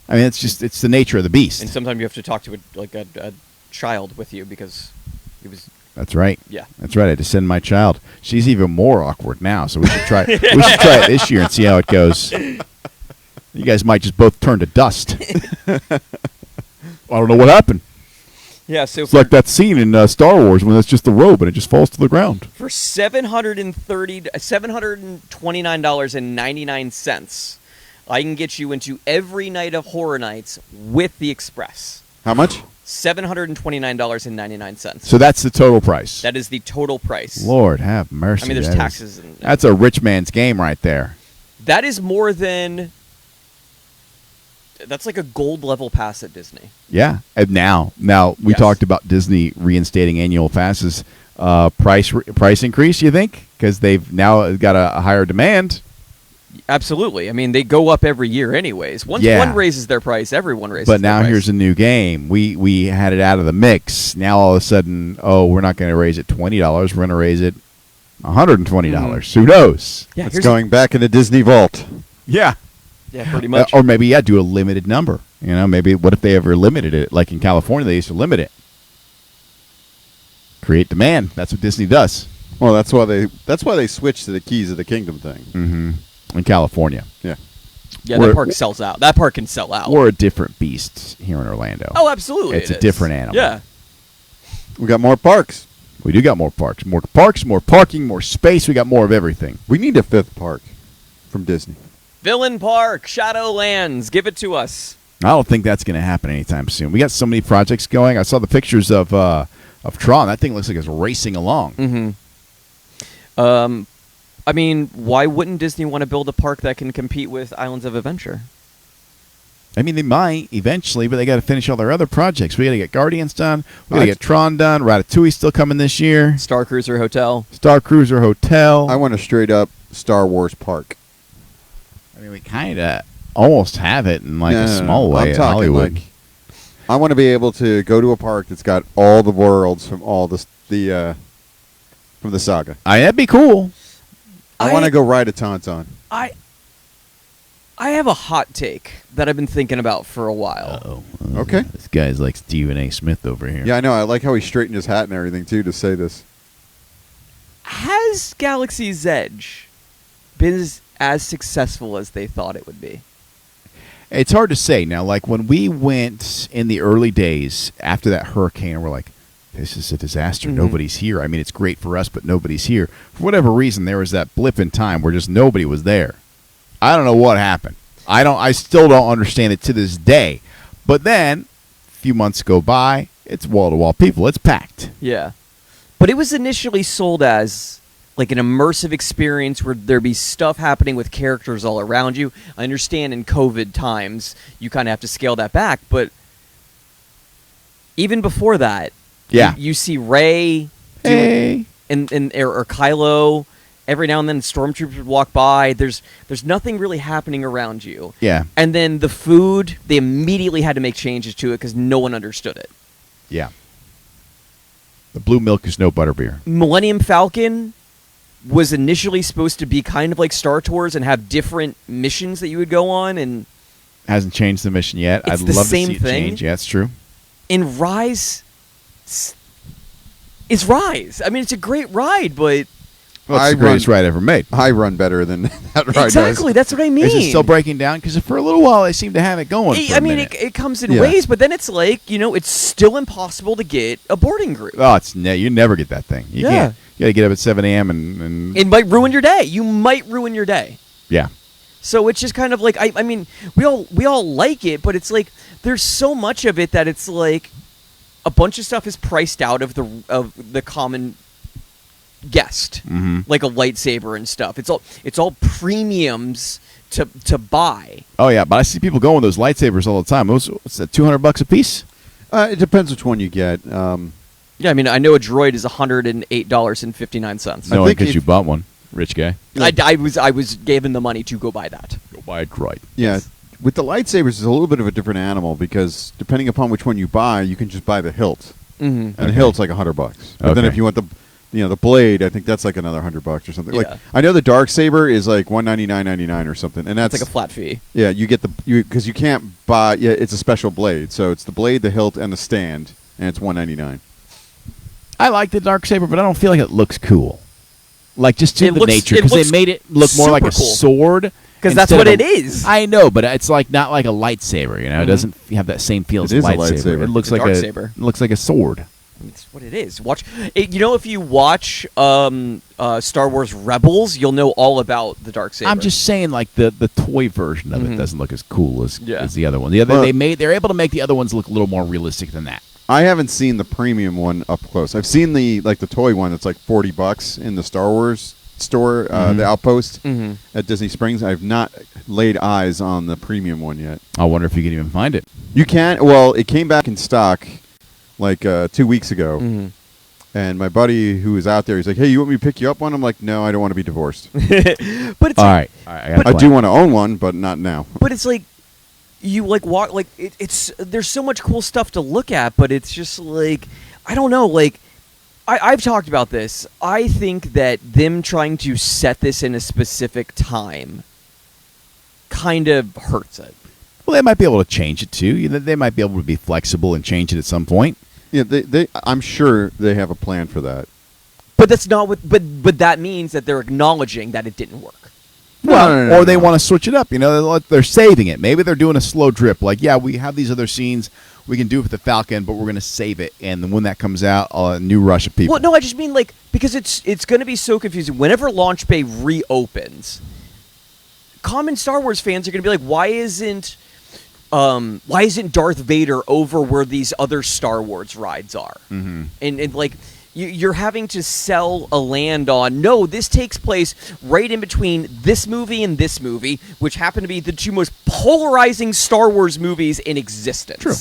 I mean, it's the nature of the beast. And sometimes you have to talk to a child with you because it was That's right. yeah. That's right. I had to send my child. She's even more awkward now, so we should try. We should try it this year and see how it goes. You guys might just both turn to dust. I don't know what happened. Yeah, so It's like that scene in Star Wars when it's just the robe and it just falls to the ground. for $729.99, I can get you into every night of Horror Nights with the Express. How much? $729.99. So that's the total price. That is the total price. Lord have mercy. I mean, there's That is- taxes. And That's a rich man's game right there. that is more than. That's like a gold level pass at Disney. Yeah. And now we Yes. talked about Disney reinstating annual passes. Price increase, you think? Because they've now got a higher demand. Absolutely. I mean, they go up every year, anyways. Once Yeah. one raises their price, everyone raises. But their now price. here's a new game. We had it out of the mix. Now all of a sudden, we're not going to raise it $20. We're going to raise it $120. Who knows? Yeah, It's here's going back in the Disney vault. Yeah. yeah, pretty much. Or maybe do a limited number. You know, maybe what if they ever limited it? Like in California, they used to limit it. Create demand. That's what Disney does. Well, that's why they switched to the Keys of the Kingdom thing. Mm-hmm. In California, Yeah. Yeah, We're- that park sells out. That park can sell out. we're a different beast here in Orlando. Oh, absolutely. It's it a is. different animal. Yeah. We got more parks. We do got more parks, more parking, more space. We got more of everything. We need a fifth park from Disney. Villain Park, Shadowlands, give it to us. I don't think that's going to happen anytime soon. We got so many projects going. I saw the pictures of Tron. That thing looks like it's racing along. Mm-hmm. I mean, why wouldn't Disney want to build a park that can compete with Islands of Adventure? I mean, they might eventually, but they got to finish all their other projects. We got to get Guardians done. We got to get Tron done. Ratatouille's still coming this year. Starcruiser Hotel. Starcruiser Hotel. I want a straight up Star Wars park. I mean, we kind of almost have it in like No, a no, no. small way I'm in talking Hollywood. like I want to be able to go to a park that's got all the worlds from all from the saga. That'd be cool. I want to go ride a Tauntaun. I have a hot take that I've been thinking about for a while. Okay. This guy's like Stephen A. Smith over here. Yeah, I know. I like how he straightened his hat and everything too to say this. Has Galaxy's Edge been as successful as they thought it would be? It's hard to say. Now, like when we went in the early days after that hurricane, we're like, this is a disaster. Mhm. Nobody's here. I mean, it's great for us, but nobody's here. For whatever reason, there was that blip in time where just nobody was there. I don't know what happened. I still don't understand it to this day. But then, a few months go by, it's wall-to-wall people. It's packed. Yeah. But it was initially sold as like an immersive experience where there'd be stuff happening with characters all around you. I understand in COVID times you kind of have to scale that back, but even before that, Yeah. you see Rey Hey. or Kylo every now and then stormtroopers would walk by. There's nothing really happening around you. Yeah. And then the food, they immediately had to make changes to it because no one understood it. Yeah. The blue milk is no butterbeer. Millennium Falcon was initially supposed to be kind of like Star Tours and have different missions that you would go on, and Hasn't changed the mission yet. It's I'd the love same to see it thing. change. Yeah, it's true. in Rise is Rise. I mean, it's a great ride, but Well, it's the greatest ride ever made. I run better than that ride exactly, that's what I mean. Is it still breaking down? Because for a little while, they seem to have it going. For I a mean, minute. it comes in Yeah. waves, but then it's like, it's still impossible to get a boarding group. Oh, you never get that thing. You Yeah. can't. You got to get up at 7 a.m. and It might ruin your day. You might ruin your day. yeah. So it's just kind of like I mean, we all like it, but it's like there's so much of it that it's like a bunch of stuff is priced out of the common guest, like a lightsaber and stuff. It's all premiums to buy. Oh yeah, but I see people going with those lightsabers all the time. What's that? $200 a piece? It depends which one you get. Yeah, I mean, I know a droid is $108.59. Knowing think because if- you bought one, rich guy. I was given the money to go buy that. Go buy a droid. Yeah. With the lightsabers, it's a little bit of a different animal because depending upon which one you buy, you can just buy the hilt, Mm-hmm. and the hilt's like $100. But then Okay. if you want the blade, I think that's like another $100 or something. Yeah. Like I know the dark saber is like $199.99 or something, and that's It's like a flat fee. yeah. You get because you can't buy. Yeah, it's a special blade, so it's the blade, the hilt, and the stand, and it's $199. I like the dark saber, but I don't feel like it looks cool. Like just to It the looks- nature, it because they looks made it look more like a super cool. sword. 'Cause that's instead what of it is. I know, but it's like not like a lightsaber. It Mhm. doesn't have that same feel as It a is a lightsaber. lightsaber. It looks It's a like dark a saber. It looks like a sword. It's what it is. Watch it, if you watch Star Wars Rebels, you'll know all about the dark saber. I'm just saying, like the toy version of it Mhm. doesn't look as cool as Yeah. the other one. The other Well- they're able to make the other ones look a little more realistic than that. I haven't seen the premium one up close. I've seen the toy one that's like $40 in the Star Wars store, the Outpost Mhm. at Disney Springs. I've not laid eyes on the premium one yet. I wonder if you can even find it. You can. Well, it came back in stock like 2 weeks ago, Mhm. and my buddy who was out there, he's like, "Hey, you want me to pick you up one?" I'm like, "No, I don't want to be divorced. But it's All like, right, I got a I do plan. want to own one, but not now." but it's like you like walk like it's there's so much cool stuff to look at, but it's just like I don't know, like I've talked about this. I think that them trying to set this in a specific time kind of hurts it. Well, they might be able to change it too. They might be able to be flexible and change it at some point. Yeah, I'm sure they have a plan for that. But that's not what. But that means that they're acknowledging that it didn't work. Well, No. or they want to switch it up. They're saving it. Maybe they're doing a slow drip. Like, yeah, we have these other scenes we can do it with the Falcon, but we're going to save it. And then when that comes out, a new rush of people. Well, no, I just mean like because it's going to be so confusing. Whenever Launch Bay reopens, common Star Wars fans are going to be like, why isn't Darth Vader over where these other Star Wars rides are? Mhm. And like you're having to sell a land on. No, this takes place right in between this movie and this movie, which happen to be the two most polarizing Star Wars movies in existence. True.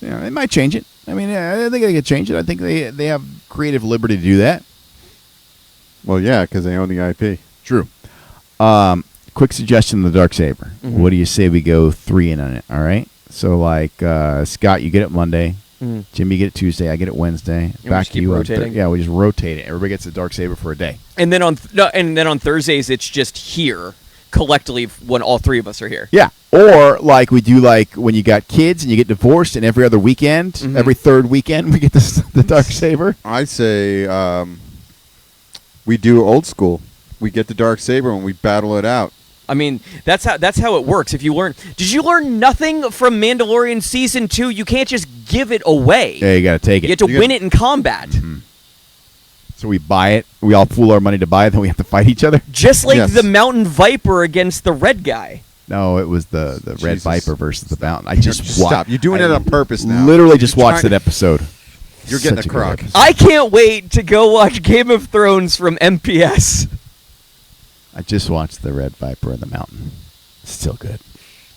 Yeah, they might change it. I mean, I think they could change it. I think they have creative liberty to do that. Well, yeah, because they own the IP. True. Quick suggestion: the Darksaber. Mhm. What do you say we go 3 in on it? All right. So, like Scott, you get it Monday. Mhm. Jimmy, you get it Tuesday. I get it Wednesday. we Back just to keep you. rotating? Yeah, we just rotate it. Everybody gets a Darksaber for a day. And then on Thursdays, it's just here collectively when all three of us are here. Yeah. Or like we do, like when you got kids and you get divorced, and every other weekend, Mhm. every third weekend, we get the Darksaber. I say we do old school. We get the dark saber and we battle it out. I mean, that's how it works. If you did you learn nothing from Mandalorian season 2? You can't just give it away. Yeah, you got to take You it. have to win it in combat. So we buy it. We all pool our money to buy it. Then we have to fight each other. Just like Yes. the Mountain Viper against the red guy. No, it was the Red Jesus. Viper versus the Mountain. I just Stop. You're doing it on purpose now. Literally just You're watched trying- that episode. You're getting Such a good crock. episode. I can't wait to go watch Game of Thrones from MPS. I just watched the Red Viper and the Mountain. Still good.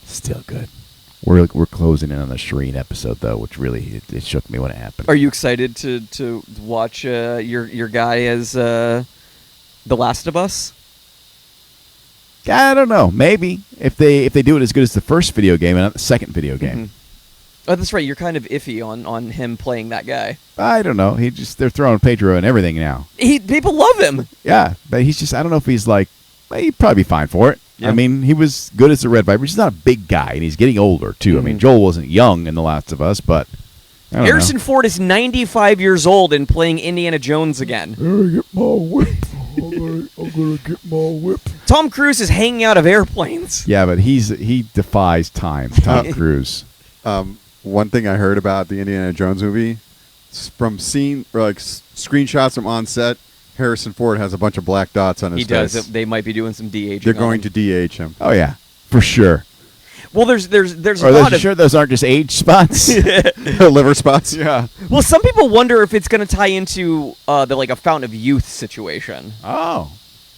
Still good. We're closing in on the Shireen episode though, which really it shook me when it happened. Are you excited to watch your guy as The Last of Us? I don't know. Maybe if they do it as good as the first video game and not the second video game. Oh, that's right. You're kind of iffy on him playing that guy. I don't know. They're throwing Pedro and everything now. People love him. Yeah, but he's just. I don't know if he's like. He'd probably be fine for it. Yeah. I mean, he was good as a Red Viper. He's not a big guy, and he's getting older too. I mean, Mhm. Joel wasn't young in The Last of Us, but I don't Harrison Ford is 95 years old and playing Indiana Jones again. know. Get my whip. I'm gonna get my whip. Tom Cruise is hanging out of airplanes. Yeah, but he defies time. Tom Cruise. One thing I heard about the Indiana Jones movie, from screenshots from on set, Harrison Ford has a bunch of black dots on his He face. does. They might be doing some de-aging. They're on going him. to DH him. Oh yeah, for sure. Well, there's Are a those lot of. sure those aren't just age spots? Liver spots. Yeah. Well, some people wonder if it's going to tie into a Fountain of Youth situation. Oh,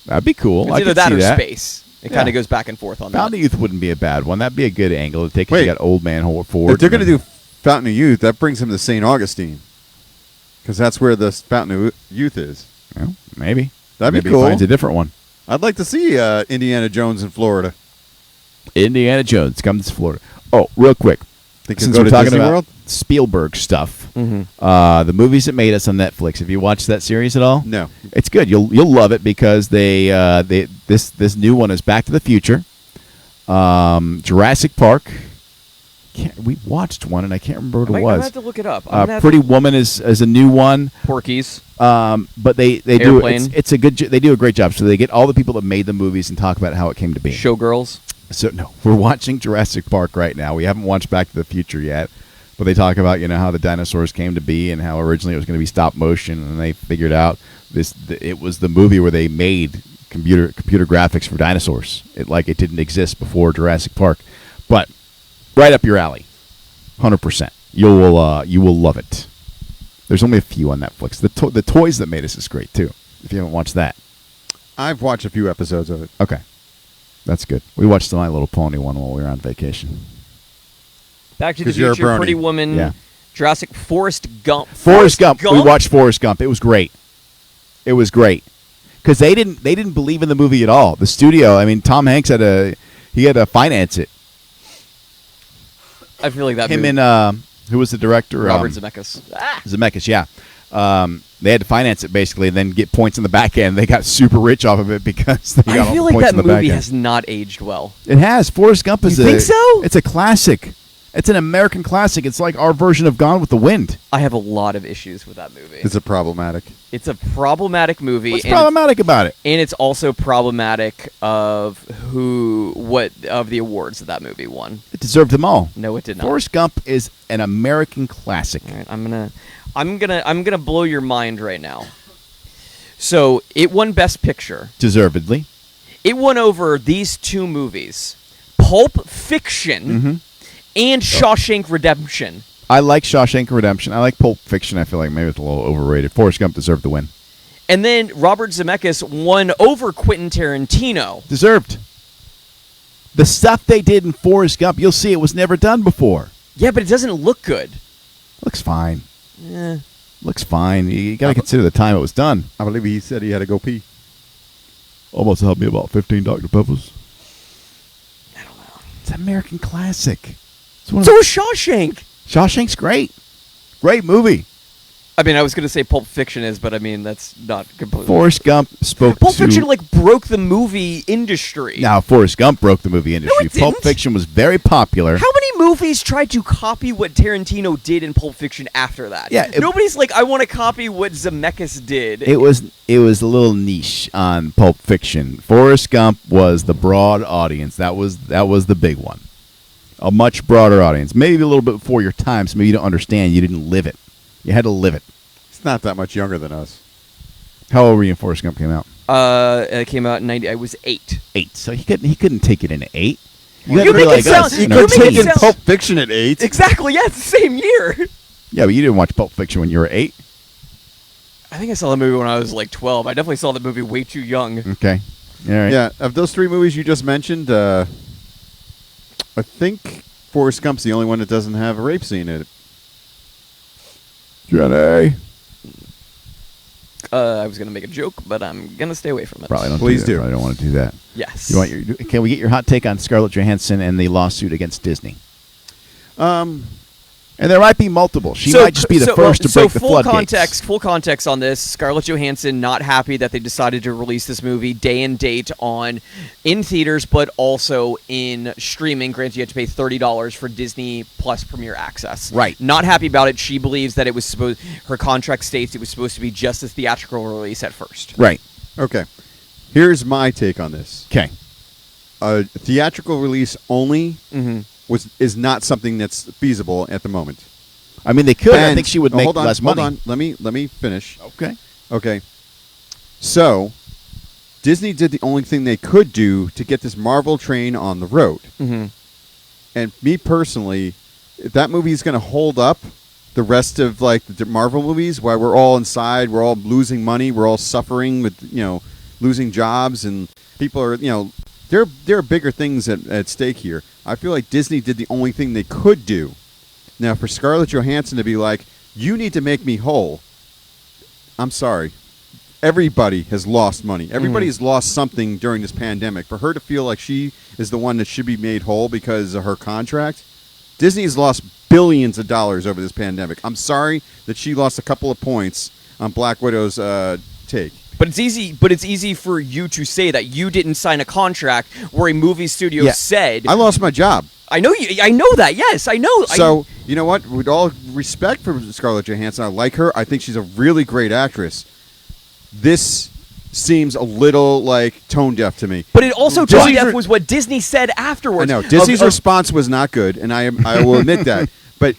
that'd be cool. It's I either could that see or that. space. It kind Yeah. of goes back and forth on Fountain that. of Youth wouldn't be a bad one. That'd be a good angle to take. If Wait. you got old man Ford. If they're going to do Fountain of Youth, that brings him to St. Augustine. Because that's where the Fountain of Youth is. Well, maybe That'd be maybe cool. He finds a different one. I'd like to see Indiana Jones in Florida. Indiana Jones comes to Florida. Oh, real quick. Think Since he'll we're go to talking Disney about World? Spielberg stuff, Mhm. the movies that made us on Netflix. Have you watched that series at all? No. It's good. You'll love it because this new one is Back to the Future, Jurassic Park. We watched one and I can't remember what I'm it going to was. have to look it up. I'm gonna have Pretty Woman is a new one. Porky's. But they do Airplane. it's a good they do a great job. So they get all the people that made the movies and talk about how it came to be. Showgirls. So no, we're watching Jurassic Park right now. We haven't watched Back to the Future yet, but they talk about how the dinosaurs came to be and how originally it was going to be stop motion, and they figured out it was the movie where they made computer graphics for dinosaurs. It didn't exist before Jurassic Park, but right up your alley, 100%. You will love it. There's only a few on Netflix. The Toys That Made Us is great too. If you haven't watched that, I've watched a few episodes of it. okay. That's good. We watched the My Little Pony one while we were on vacation. Back to the 'Cause you're a Future. brony. Pretty Woman. Yeah. Jurassic. Forrest Gump. Forrest Gump. We watched Forrest Gump. It was great. It was great because they didn't believe in the movie at all. The studio. I mean, Tom Hanks had to finance it. I feel like that Him movie. and who was the director? Robert Zemeckis. Zemeckis. Yeah. They had to finance it basically, and then get points in the back end. They got super rich off of it because they got I feel all like points that in the back movie end. has not aged well. It has. Forrest Gump is You think so? It's a classic. It's an American classic. It's like our version of Gone with the Wind. I have a lot of issues with that movie. Is it problematic? It's a problematic movie. What's and problematic about it? And it's also problematic of the awards that movie won. It deserved them all. No, it did not. Forrest Gump is an American classic. All right, I'm gonna blow your mind right now. So it won Best Picture. Deservedly. It won over these two movies, Pulp Fiction and Shawshank Redemption. I like Shawshank Redemption. I like Pulp Fiction. I feel like maybe it's a little overrated. Forrest Gump deserved the win. And then Robert Zemeckis won over Quentin Tarantino. Deserved. The stuff they did in Forrest Gump, you'll see it was never done before. Yeah, but it doesn't look good. Looks fine. Eh. Looks fine. You got to consider the time it was done. I believe he said he had to go pee. Almost helped me about 15 Dr. Peppers. I don't know. It's an American classic. It's one of So is Shawshank. Shawshank's great. Great movie. I mean, I was going to say Pulp Fiction is, but I mean, that's not completely. Forrest Gump spoke Pulp to... Fiction, broke the movie industry. Now, Forrest Gump broke the movie industry. it Pulp didn't. Fiction was very popular. How many movies tried to copy what Tarantino did in Pulp Fiction after that? Yeah, Nobody's like, I want to copy what Zemeckis did. It was a little niche on Pulp Fiction. Forrest Gump was the broad audience. That was the big one. A much broader audience. Maybe a little bit before your time, so maybe you don't understand. You didn't live it. You had to live it. He's not that much younger than us. How old were you when Forrest Gump came out? It came out in 90. I was 8. 8. So he couldn't take it in 8. You had to be make it like sound- us you in make our it teens. sound- Pulp Fiction at 8. Exactly. Yeah, it's the same year. Yeah, but you didn't watch Pulp Fiction when you were 8. I think I saw the movie when I was 12. I definitely saw the movie way too young. Okay. All right. Yeah, of those 3 movies you just mentioned, I think Forrest Gump's the only one that doesn't have a rape scene in it. Jenny. I was going to make a joke, but I'm going to stay away from it. Probably don't. Please do. Probably don't want to do that. Yes. Can we get your hot take on Scarlett Johansson and the lawsuit against Disney? And there might be multiple. She might just be the first to break the floodgates. Full context on this. Scarlett Johansson not happy that they decided to release this movie day and date in theaters, but also in streaming. Granted, you have to pay $30 for Disney Plus Premier Access. Right. Not happy about it. She believes that her contract states it was supposed to be just a theatrical release at first. Right. Okay. Here's my take on this. Okay. A theatrical release only Mm-hmm. is not something that's feasible at the moment. I mean, they could. I And- think she would make less money. Hold on. Let me finish. Okay. Okay. So, Disney did the only thing they could do to get this Marvel train on the road. Mm-hmm. And me personally, if that movie is going to hold up the rest of like the Marvel movies, while we're all inside, we're all losing money, we're all suffering with losing jobs, and people are there are bigger things at stake here. I feel like Disney did the only thing they could do. Now, for Scarlett Johansson to be like, you need to make me whole, I'm sorry. Everybody has lost money. Everybody has lost something during this pandemic. For her to feel like she is the one that should be made whole because of her contract, Disney has lost billions of dollars over this pandemic. I'm sorry that she lost a couple of points on Black Widow's take. But it's easy. But it's easy for you to say that you didn't sign a contract where a movie studio said, I lost my job. I know you. I know that. Yes, I know. So, you know what? With all respect for Scarlett Johansson, I like her. I think she's a really great actress. This seems a little like tone deaf to me. But it also Disney's tone deaf was what Disney said I afterwards. know. Disney's response was not good, and I will admit that. But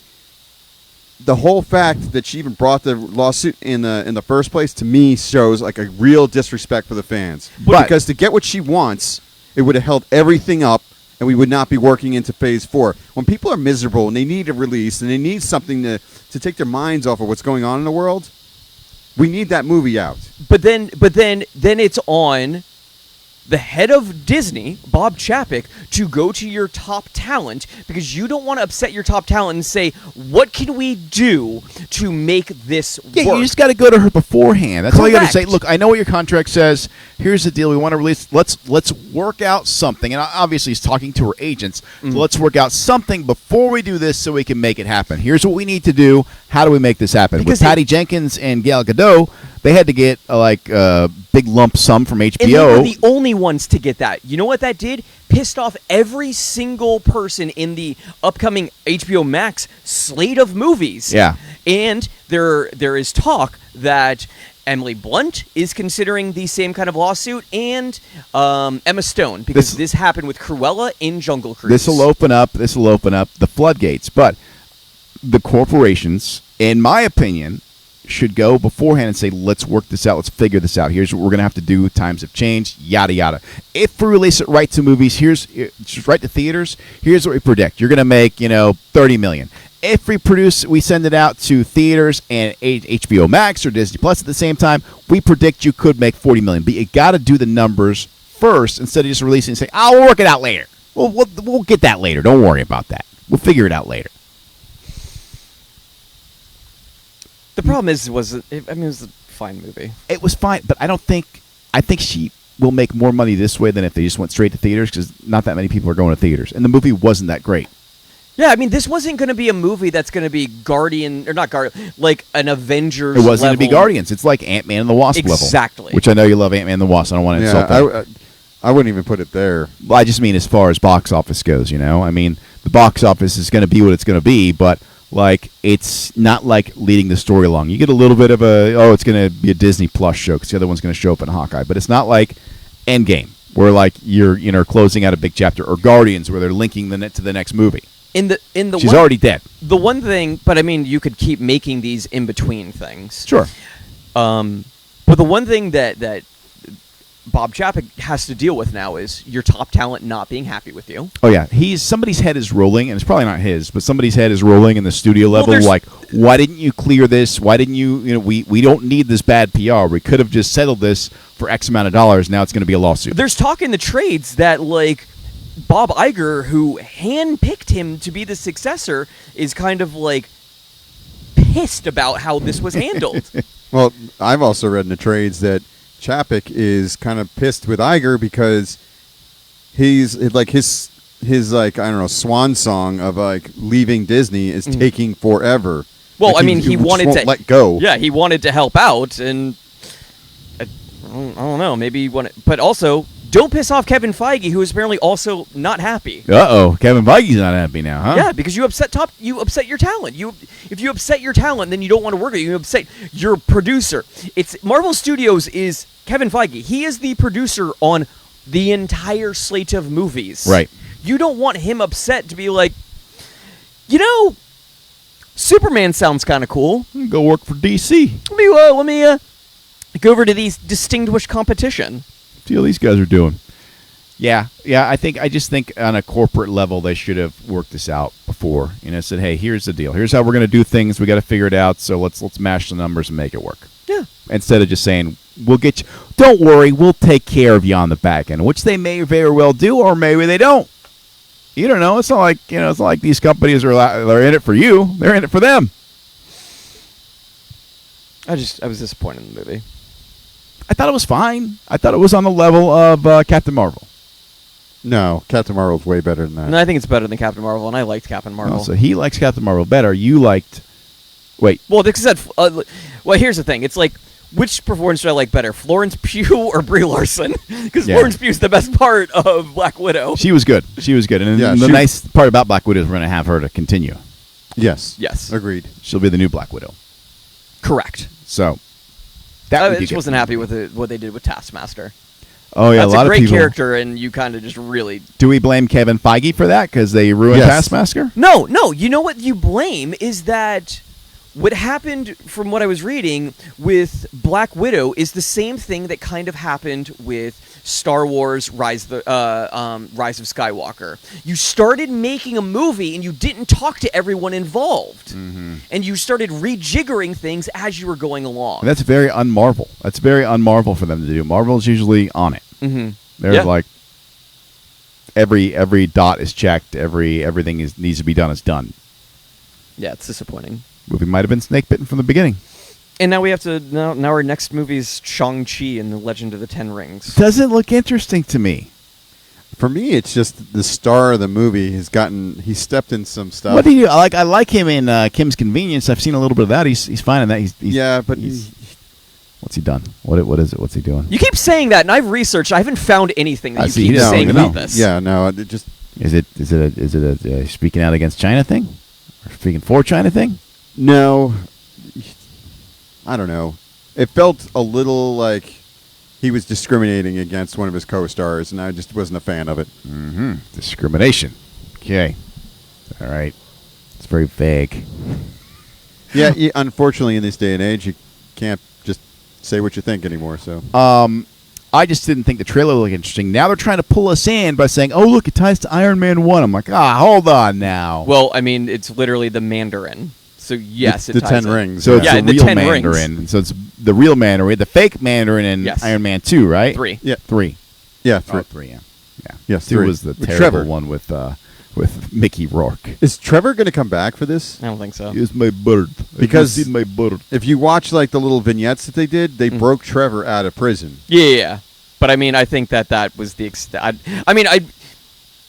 the whole fact that she even brought the lawsuit in the first place, to me, shows like a real disrespect for the fans. But- because to get what she wants, it would have held everything up, and we would not be working into Phase 4. When people are miserable and they need a release and they need something to take their minds off of what's going on in the world, we need that movie out. But then it's on the head of Disney, Bob Chapek, to go to your top talent because you don't want to upset your top talent and say, what can we do to make this Yeah, work? you just got to go to her beforehand. That's all you got to say. Correct. Look, I know what your contract says. Here's the deal. We want to release. Let's work out something. And obviously, he's talking to her agents. So let's work out something before we do this, so we can make it happen. Here's what we need to do. How do we make this happen? Because With Patty Jenkins and Gal Gadot, they had to get a big lump sum from HBO. And they were the only ones to get that. You know what that did? Pissed off every single person in the upcoming HBO Max slate of movies. Yeah. And there is talk that Emily Blunt is considering the same kind of lawsuit, and Emma Stone, because this happened with Cruella in Jungle Cruise. This will open up the floodgates. But the corporations, in my opinion, should go beforehand and say, let's work this out. Let's figure this out. Here's what we're going to have to do. Times have changed, yada, yada. If we release it right to movies, just right to theaters, here's what we predict. You're going to make, $30 million. If we send it out to theaters and HBO Max or Disney Plus at the same time, we predict you could make $40 million. But you got to do the numbers first instead of just releasing and saying, we'll work it out later. We'll get that later. Don't worry about that. We'll figure it out later. The problem it was a fine movie. It was fine, but I think she will make more money this way than if they just went straight to theaters, because not that many people are going to theaters. And the movie wasn't that great. Yeah, I mean, this wasn't going to be a movie that's going to be like an Avengers. It wasn't going to be level. Guardians. It's like Ant-Man and the Wasp level. Exactly. Which I know you love Ant-Man and the Wasp. I don't want to insult that. I wouldn't even put it there. Well, I just mean as far as box office goes, I mean, the box office is going to be what it's going to be, but it's not like leading the story along. You get a little bit of it's going to be a Disney Plus show because the other one's going to show up in Hawkeye, but it's not like Endgame where you're closing out a big chapter, or Guardians where they're linking to the next movie. She's already dead. The one thing, but I mean, you could keep making these in between things. Sure. But the one thing that Bob Chapek has to deal with now is your top talent not being happy with you. Oh yeah, somebody's head is rolling, and it's probably not his, but somebody's head is rolling in the studio level. Why didn't you clear this? Why didn't you? We don't need this bad PR. We could have just settled this for X amount of dollars. Now it's going to be a lawsuit. There's talk in the trades that Bob Iger, who handpicked him to be the successor, is kind of pissed about how this was handled. Well, I've also read in the trades that Chapek is kind of pissed with Iger because he's like his like, I don't know, swan song of like leaving Disney is taking forever. Well, Like, I mean, he just wanted won't to let go. Yeah, he wanted to help out, and I don't know, maybe he wanted, but also don't piss off Kevin Feige, who is apparently also not happy. Kevin Feige's not happy now, huh? Yeah, because you upset your talent. If you upset your talent, then you don't want to work with you. You upset your producer. It's Marvel Studios is Kevin Feige. He is the producer on the entire slate of movies. Right. You don't want him upset to be like, Superman sounds kind of cool. Go work for DC. Let me go over to these distinguished competition. See how these guys are doing. Yeah. I just think on a corporate level they should have worked this out before. Said, hey, here's the deal. Here's how we're going to do things. We got to figure it out. So let's mash the numbers and make it work. Yeah. Instead of just saying, we'll get you. Don't worry, we'll take care of you on the back end, which they may very well do, or maybe they don't. You don't know. It's not like It's not like these companies are in it for you. They're in it for them. I was disappointed in the movie. I thought it was fine. I thought it was on the level of Captain Marvel. No, Captain Marvel's way better than that. And I think it's better than Captain Marvel, and I liked Captain Marvel. Oh, so he likes Captain Marvel better. You liked. Wait. Well, because well, here's the thing. It's like, which performance do I like better, Florence Pugh or Brie Larson? Because Florence Pugh's the best part of Black Widow. She was good. And Yeah, the nice part about Black Widow is we're going to have her to continue. Yes. Agreed. She'll be the new Black Widow. Correct. So I just wasn't happy with what they did with Taskmaster. Oh yeah, That's a lot a great of people. character, and you kind of just really. Do we blame Kevin Feige for that because they ruined Taskmaster? No. You know what you blame is that what happened, from what I was reading, with Black Widow is the same thing that kind of happened with Star Wars Rise of Skywalker. You started making a movie and you didn't talk to everyone involved. Mm-hmm. And you started rejiggering things as you were going along. And that's very un-Marvel. That's very un-Marvel for them to do. Marvel's usually on it. Mm-hmm. They're like, every dot is checked. Everything needs to be done is done. Yeah, it's disappointing. Movie might have been snake bitten from the beginning. And now we have to. Now our next movie is Shang-Chi and the Legend of the Ten Rings. Doesn't look interesting to me. For me, it's just the star of the movie he stepped in some stuff. What do you like? I like him in Kim's Convenience. I've seen a little bit of that. He's fine in that. What's he done? What is it? What's he doing? You keep saying that, and I've researched. I haven't found anything that see, you keep no, saying no. about this. Yeah, no, it just Is it a speaking out against China thing, or speaking for China thing? no. I don't know. It felt a little like he was discriminating against one of his co-stars, and I just wasn't a fan of it. Mm-hmm. Discrimination. Okay. All right. It's very vague. Yeah, unfortunately, in this day and age, you can't just say what you think anymore. So, I just didn't think the trailer looked interesting. Now they're trying to pull us in by saying, "Oh, look, it ties to Iron Man 1." I'm like, hold on now. Well, I mean, it's literally the Mandarin. So yes, the it ties 10 in. rings. So it's Yeah, the the real 10 rings. Mandarin. And so it's the real Mandarin, the fake Mandarin in Yes. Iron Man 2, right? 3. Yeah, 3. yeah, Oh, 3, yeah. Yes, 2 3. was the With terrible Trevor. one with Mickey Rourke. Is Trevor going to come back for this? I don't think so. Here's my bird. Because- Have you seen my bird. If you watch like the little vignettes that they did, they broke Trevor out of prison. Yeah. But I mean, I think that was the extent.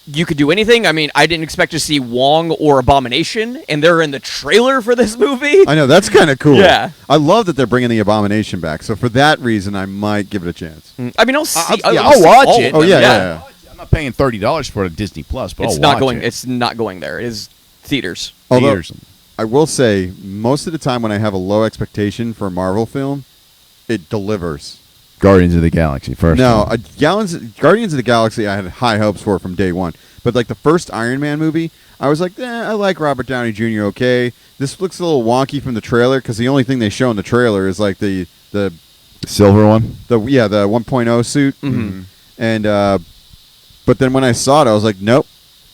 You could do anything. I mean, I didn't expect to see Wong or Abomination, and they're in the trailer for this movie. I know, that's kind of cool. Yeah. I love that they're bringing the Abomination back. So for that reason, I might give it a chance. I mean, I'll see. I'll see watch all it. of Oh, them, yeah. I'm not paying $30 for it at Disney Plus, but It's I'll not watch going. it. It's not going there. It is theaters. Although, Theaters. I will say, most of the time when I have a low expectation for a Marvel film, it delivers. Guardians of the Galaxy first. No, one. Guardians of the Galaxy, I had high hopes for from day one. But like the first Iron Man movie, I was like, I like Robert Downey Jr. Okay, this looks a little wonky from the trailer because the only thing they show in the trailer is like the silver one. the 1.0 suit. Mhm. And but then when I saw it, I was like, nope.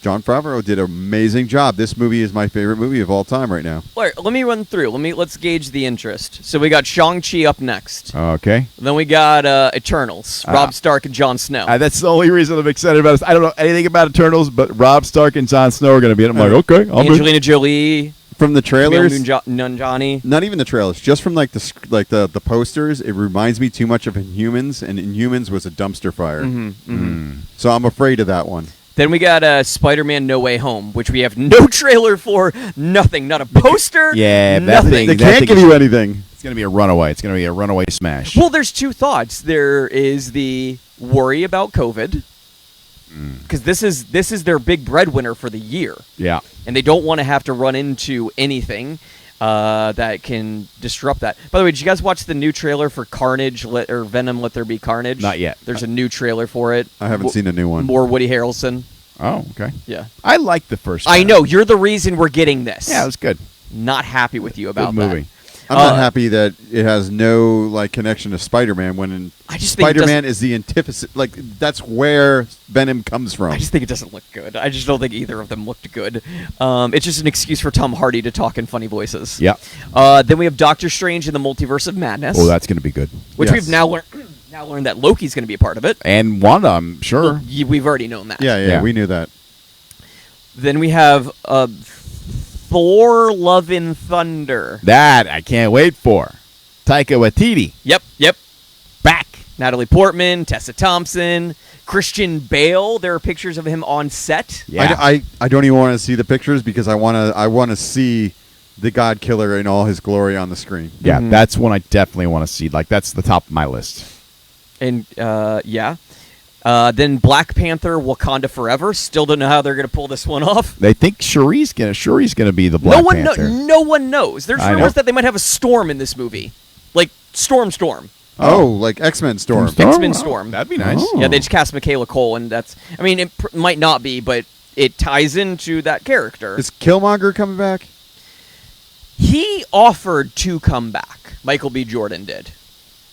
Jon Favreau did an amazing job. This movie is my favorite movie of all time right now. All right, let me run through. Let's gauge the interest. So we got Shang-Chi up next. Okay. Then we got Eternals. Rob Stark and Jon Snow. That's the only reason I'm excited about it. I don't know anything about Eternals, but Rob Stark and Jon Snow are going to be in it. I'm like, okay, I'll be. Angelina Jolie, From the trailers, Nunjani. not even the trailers, just from like the posters, it reminds me too much of Inhumans, and Inhumans was a dumpster fire. So I'm afraid of that one. Then we got Spider-Man No Way Home, which we have no trailer for, nothing, not a poster, Yeah, that nothing. thing- They that can't thing give is- you anything. It's going to be a runaway. It's going to be a runaway smash. Well, there's two thoughts. There is the worry about COVID, because this is their big breadwinner for the year, Yeah. and they don't want to have to run into anything that can disrupt that. By the way, did you guys watch the new trailer for Carnage or Venom? Let There Be Carnage. Not yet. There's a new trailer for it. I haven't seen a new one. More Woody Harrelson. Oh, okay. Yeah, I like the first I one. know you're the reason we're getting this. Yeah, it was good. Not happy with you about Good movie. that. I'm not happy that it has no like connection to Spider-Man when I just think it Spider-Man is the antithesis. Like that's where Venom comes from. I just think it doesn't look good. I just don't think either of them looked good. It's just an excuse for Tom Hardy to talk in funny voices. Yeah. Then we have Doctor Strange in the Multiverse of Madness. Oh, that's going to be good. which Yes. we've now learned that Loki's going to be a part of it. And Wanda, I'm sure. We've already known that. yeah, we knew that. Then we have Thor: Love and Thunder. That I can't wait for. Taika Waititi Yep. back. Natalie Portman, Tessa Thompson, Christian Bale. There are pictures of him on set. Yeah. I don't even want to see the pictures because I want to see the God Killer in all his glory on the screen. Yeah, that's one I definitely want to see. Like, that's the top of my list. And yeah. Then Black Panther: Wakanda Forever. Still don't know how they're going to pull this one off. They think Shuri's gonna be the Black Panther. No one knows. There's I know. rumors that they might have a Storm in this movie, like Storm. Oh, like X-Men Storm. X-Men Storm. That'd be nice. Oh. Yeah, they just cast Michaela Cole, and that's. I mean, it might not be, but it ties into that character. Is Killmonger coming back? He offered to come back. Michael B. Jordan did,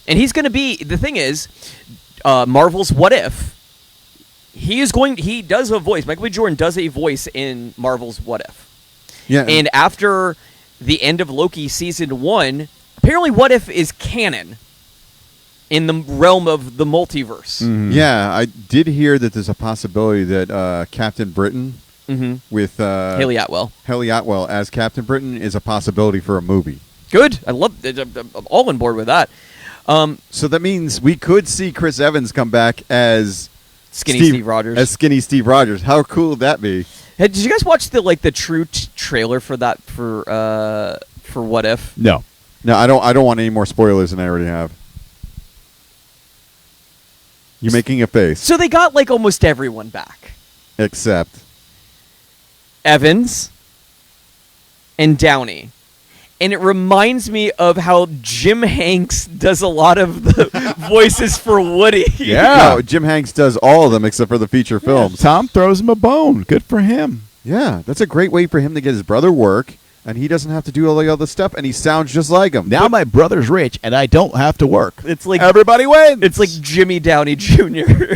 and he's going to be. The thing is, Marvel's What If. He does a voice. Michael B. Jordan does a voice in Marvel's What If. Yeah. And after the end of Loki season 1, apparently What If is canon in the realm of the multiverse. Yeah, I did hear that there's a possibility that Captain Britain with Haley Atwell. Haley Atwell as Captain Britain is a possibility for a movie. Good. I love it. I'm all on board with that. So that means we could see Chris Evans come back as Skinny Steve Rogers. As Skinny Steve Rogers. How cool would that be? Hey, did you guys watch the true trailer for that for What If? No. No, I don't want any more spoilers than I already have. You're making a face. So they got like almost everyone back. Except Evans and Downey. And it reminds me of how Jim Hanks does a lot of the voices for Woody. Yeah. no, Jim Hanks does all of them except for the feature films. Tom throws him a bone. Good for him. Yeah, that's a great way for him to get his brother work, and he doesn't have to do all the other stuff, and he sounds just like him. Now my brother's rich, and I don't have to work. It's like Everybody wins. It's like Jimmy Downey Jr.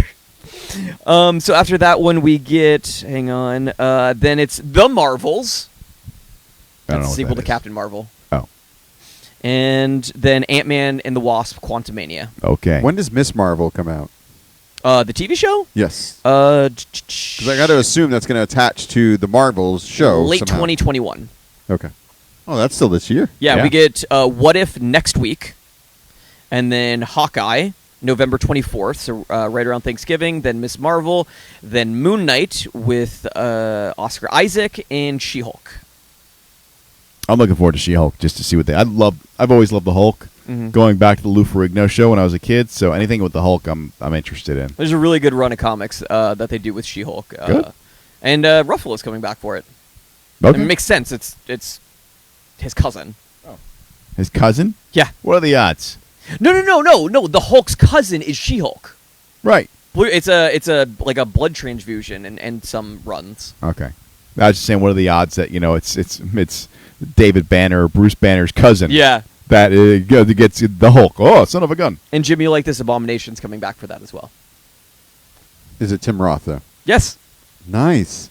So after that one, we get. Hang on. Then it's The Marvels. I don't know That's the what sequel that to is. Captain Marvel. Oh, And then Ant-Man and the Wasp: Quantumania. okay. When does Miss Marvel come out? The TV show. Yes. Because I got to assume that's going to attach to the Marvels show. late somehow. 2021. Okay. Oh, that's still this year. Yeah, Yeah. we get What If next week, and then Hawkeye November 24th, so right around Thanksgiving. Then Miss Marvel, then Moon Knight with Oscar Isaac and She-Hulk. I'm looking forward to She-Hulk just to see what I've always loved the Hulk. Mhm. Going back to the Lou Ferrigno show when I was a kid, so anything with the Hulk, I'm interested in. There's a really good run of comics that they do with She-Hulk. Good. And Ruffalo's coming back for it. Okay. It makes sense. It's his cousin. His cousin? Yeah. What are the odds? No. The Hulk's cousin is She-Hulk. Right. It's a like a blood transfusion and some runs. Okay. I was just saying, what are the odds that it's David Banner or Bruce Banner's cousin? Yeah. That gets the Hulk. Oh, son of a gun. And Jimmy, you like this Abomination's coming back for that as well. Is it Tim Roth, though? Yes. Nice.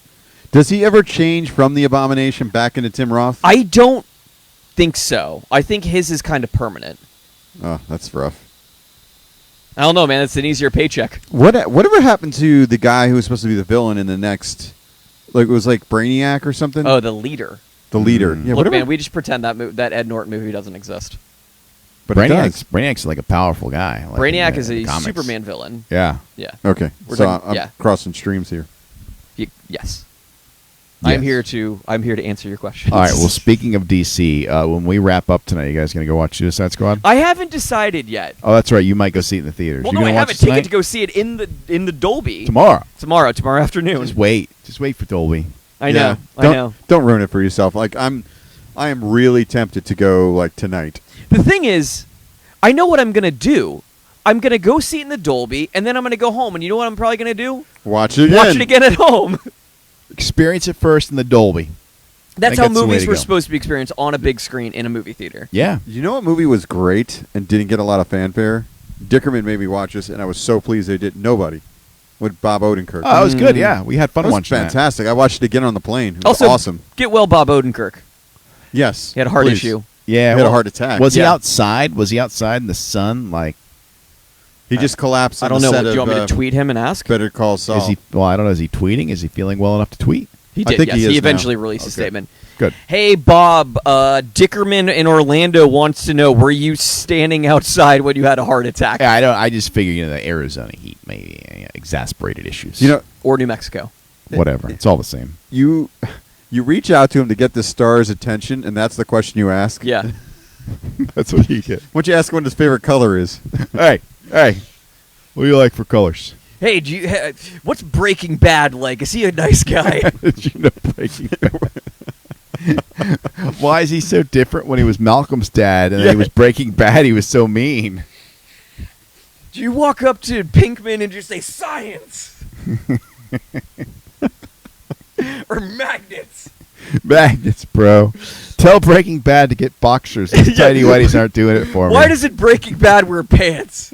Does he ever change from the Abomination back into Tim Roth? I don't think so. I think his is kind of permanent. Oh, that's rough. I don't know, man. It's an easier paycheck. Whatever happened to the guy who was supposed to be the villain in the next... Like, it was like Brainiac or something? Oh, the leader. The leader. Yeah, Look, whatever. man, we just pretend that Ed Norton movie doesn't exist. But it does. Brainiac's like a powerful guy. Like Brainiac is in a the comics. Superman villain. Yeah. Yeah. Okay, We're so talking- I'm yeah. crossing streams here. Yes. Yes. I'm here to answer your questions. All right. Well, speaking of DC, when we wrap up tonight, you guys gonna go watch Suicide Squad? I haven't decided yet. Oh, that's right. You might go see it in the theaters. Well, you no, I gonna have a watch it ticket tonight? to go see it in the Dolby tomorrow. tomorrow afternoon. Just wait for Dolby. I know. Don't, I know. Don't ruin it for yourself. Like I am really tempted to go like tonight. The thing is, I know what I'm gonna do. I'm gonna go see it in the Dolby, and then I'm gonna go home. And you know what I'm probably gonna do? Watch it again. Watch it again at home. Experience it first in the Dolby. That's I how think that's the way movies to were go. supposed to be experienced on a big screen in a movie theater. Yeah. You know what movie was great and didn't get a lot of fanfare? Dickerman made me watch this, and I was so pleased they did. Nobody. With Bob Odenkirk. Oh, it was good. Yeah, we had fun That was watching fantastic. I watched it again on the plane. It was Also, awesome. get well, Bob Odenkirk. Yes. He had a heart please. issue. that. Yeah, He had a heart attack. Was he Yeah. outside? Was he outside in the sun? Like, He just collapsed. I on don't the know. set Do you want of, me to tweet him and ask? Better Call Saul. is he? Well, I don't know. Is he tweeting? Is he feeling well enough to tweet? He I did. think Yes, he is he now. eventually released a Okay. statement. Good. Hey, Bob. Dickerman in Orlando wants to know: were you standing outside when you had a heart attack, Yeah, I don't. I just figure the Arizona heat maybe exasperated issues. You know, or New Mexico? whatever. It's all the same. you reach out to him to get the star's attention, and that's the question you ask. Yeah. That's what you get. Why don't you ask what his favorite color is? Hey, what do you like for colors? Hey, what's Breaking Bad like? Is he a nice guy? Did you know Breaking Bad? Why is he so different when he was Malcolm's dad and then he was Breaking Bad? He was so mean. Do you walk up to Pinkman and just say science or magnets? Magnets, bro. Tell Breaking Bad to get boxers. These tidy whities aren't doing it for me. Why doesn't Breaking Bad wear pants?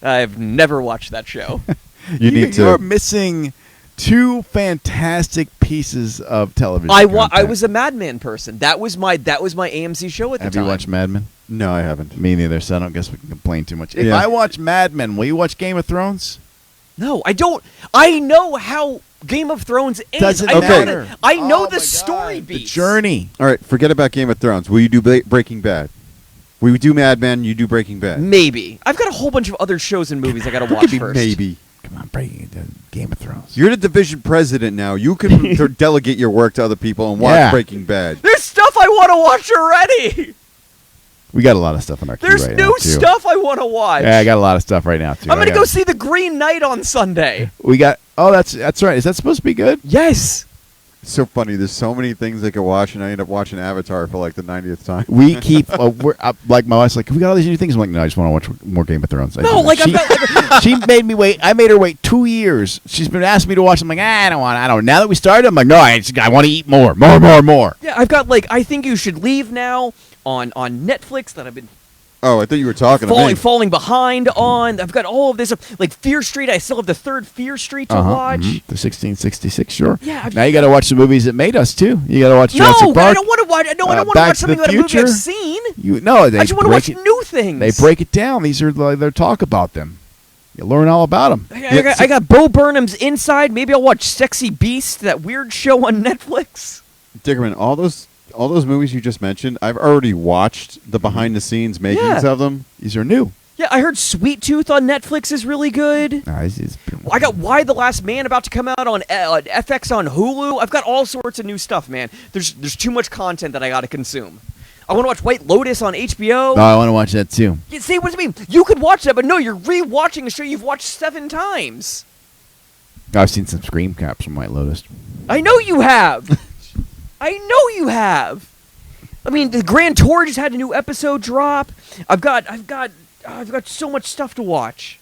I've never watched that show. You need to. You're missing two fantastic pieces of television. I content. was a Mad Men person. That was my AMC show at the Have time. you watched Mad Men? No, I haven't. Me neither, so I don't guess we can complain too much. If Yeah. I watch Mad Men, will you watch Game of Thrones? No, I don't. I know how Game of Thrones ends. Doesn't I know matter. the- I know Oh the my story God, beats. The journey. All right, forget about Game of Thrones. Will you do Breaking Bad? We do Mad Men. You do Breaking Bad. Maybe. I've got a whole bunch of other shows and movies I got to watch Maybe, first. maybe. Come on, Breaking Game of Thrones. You're the division president now. You can delegate your work to other people and watch Yeah. Breaking Bad. There's stuff I want to watch already. We got a lot of stuff in our queue There's right new now, too. stuff I want to watch. Yeah, I got a lot of stuff right now too. I'm I gonna got- go see The Green Knight on Sunday. We got. Oh, that's right. Is that supposed to be good? Yes. It's so funny. There's so many things I could watch, and I end up watching Avatar for like the 90th time. We keep. We're like my wife's like, we got all these new things. I'm like, no, I just want to watch more Game of Thrones. No, like she, I've got. she made me wait. I made her wait 2 years. She's been asking me to watch. I'm like, I don't want. I don't. Now that we started, I'm like, no, I want to eat more. Yeah, I've got like I Think You Should Leave now on Netflix that I've been Oh, I thought you were talking to me. falling behind on. I've got all of this like Fear Street. I still have the third Fear Street to watch. The 1666. Sure. Yeah, Now you got to watch the movies that made us too. You got to watch No, Jurassic Park. I don't want to watch. No, I don't want to Back watch to the something about a movie Future. I've seen. They I just want to break watch it. new things. They break it down. These are their talk about them. You learn all about them. I got Bo Burnham's Inside. Maybe I'll watch Sexy Beast, that weird show on Netflix. Dickerman, all those movies you just mentioned, I've already watched the behind-the-scenes makings Yeah. of them. These are new. Yeah, I heard Sweet Tooth on Netflix is really good. Nah, it's been- I got Why the Last Man about to come out on FX on Hulu. I've got all sorts of new stuff, man. There's too much content that I got to consume. I want to watch White Lotus on HBO. Oh, I want to watch that too. You see what I mean? You could watch that, but no, you're re-watching a show you've watched 7 times. I've seen some screen caps from White Lotus. I know you have. I know you have. I mean, the Grand Tour just had a new episode drop. I've got so much stuff to watch.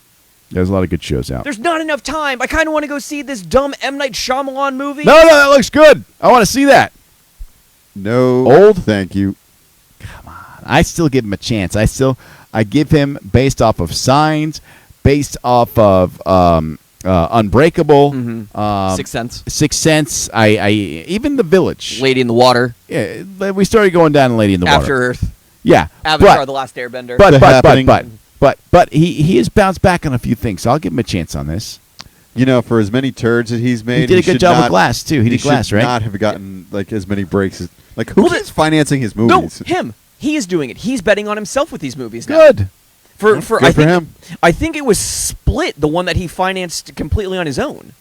There's a lot of good shows out. There's not enough time. I kind of want to go see this dumb M. Night Shyamalan movie. No, that looks good. I want to see that. No. Old? Thank you. I still give him a chance. I give him based off of Signs, based off of Unbreakable, Sixth Sense. Sixth Sense. I even The Village. Lady in the Water. Yeah, we started going down Lady in the After Water. Earth. Yeah, Avatar: The Last Airbender. but The Happening. he has bounced back on a few things. So I'll give him a chance on this. You know, for as many turds that he's made, He did a good job with Glass too. He did Glass, should right? not have gotten like as many breaks as who Well, keeps financing his No, movies? him. He is doing it. He's betting on himself with these movies now. Good. For Good I for think him. I think it was Split, the one that he financed completely on his own.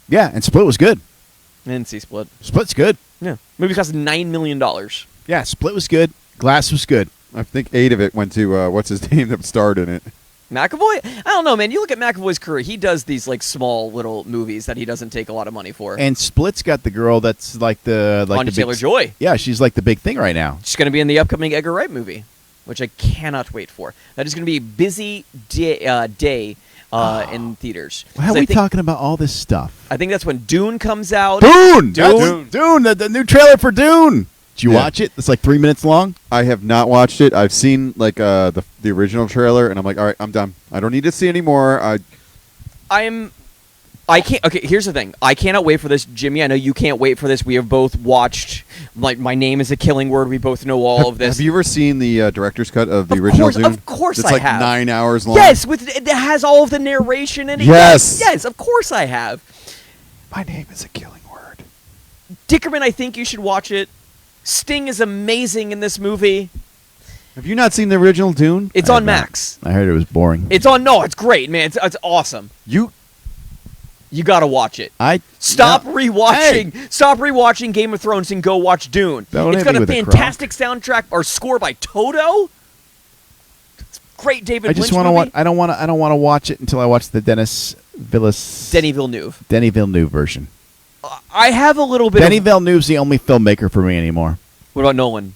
Yeah, and Split was good. I didn't see Split. Split's good. Yeah, movie cost $9 million. Yeah, Split was good. Glass was good. I think 8 of it went to what's his name that starred in it. McAvoy? I don't know, man. You look at McAvoy's career; he does these like small little movies that he doesn't take a lot of money for. And Split's got the girl that's like the Anya Taylor-Joy. Yeah, she's like the big thing right now. She's going to be in the upcoming Edgar Wright movie, which I cannot wait for. That is going to be a busy day in theaters. Why are we talking about all this stuff? I think that's when Dune comes out. Dune! Dune! Dune! The new trailer for Dune! Did you Yeah. watch it? It's like 3 minutes long. I have not watched it. I've seen like the original trailer, and I'm like, all right, I'm done. I don't need to see anymore. I can't. Okay, here's the thing. I cannot wait for this, Jimmy. I know you can't wait for this. We have both watched. Like, My Name Is a Killing Word. We both know all of this. Have you ever seen the director's cut of the Of original course- Dune? of course it's I like have. 9 hours long. Yes, it has all of the narration in it. Yes. Yes, of course I have. My name is a killing word. Dickerman, I think you should watch it. Sting is amazing in this movie. Have you not seen the original Dune? It's I on have not. Max. I heard it was boring. It's great, man. It's awesome. You You gotta watch it. Stop rewatching. Stop rewatching Game of Thrones and go watch Dune. Don't It's hit got me a with a fantastic soundtrack or score by Toto. It's great, David I just Lynch want to movie. watch. I don't want to watch it until I watch the Denis Villeneuve version. I have a little bit. Denis Villeneuve's the only filmmaker for me anymore. What about Nolan?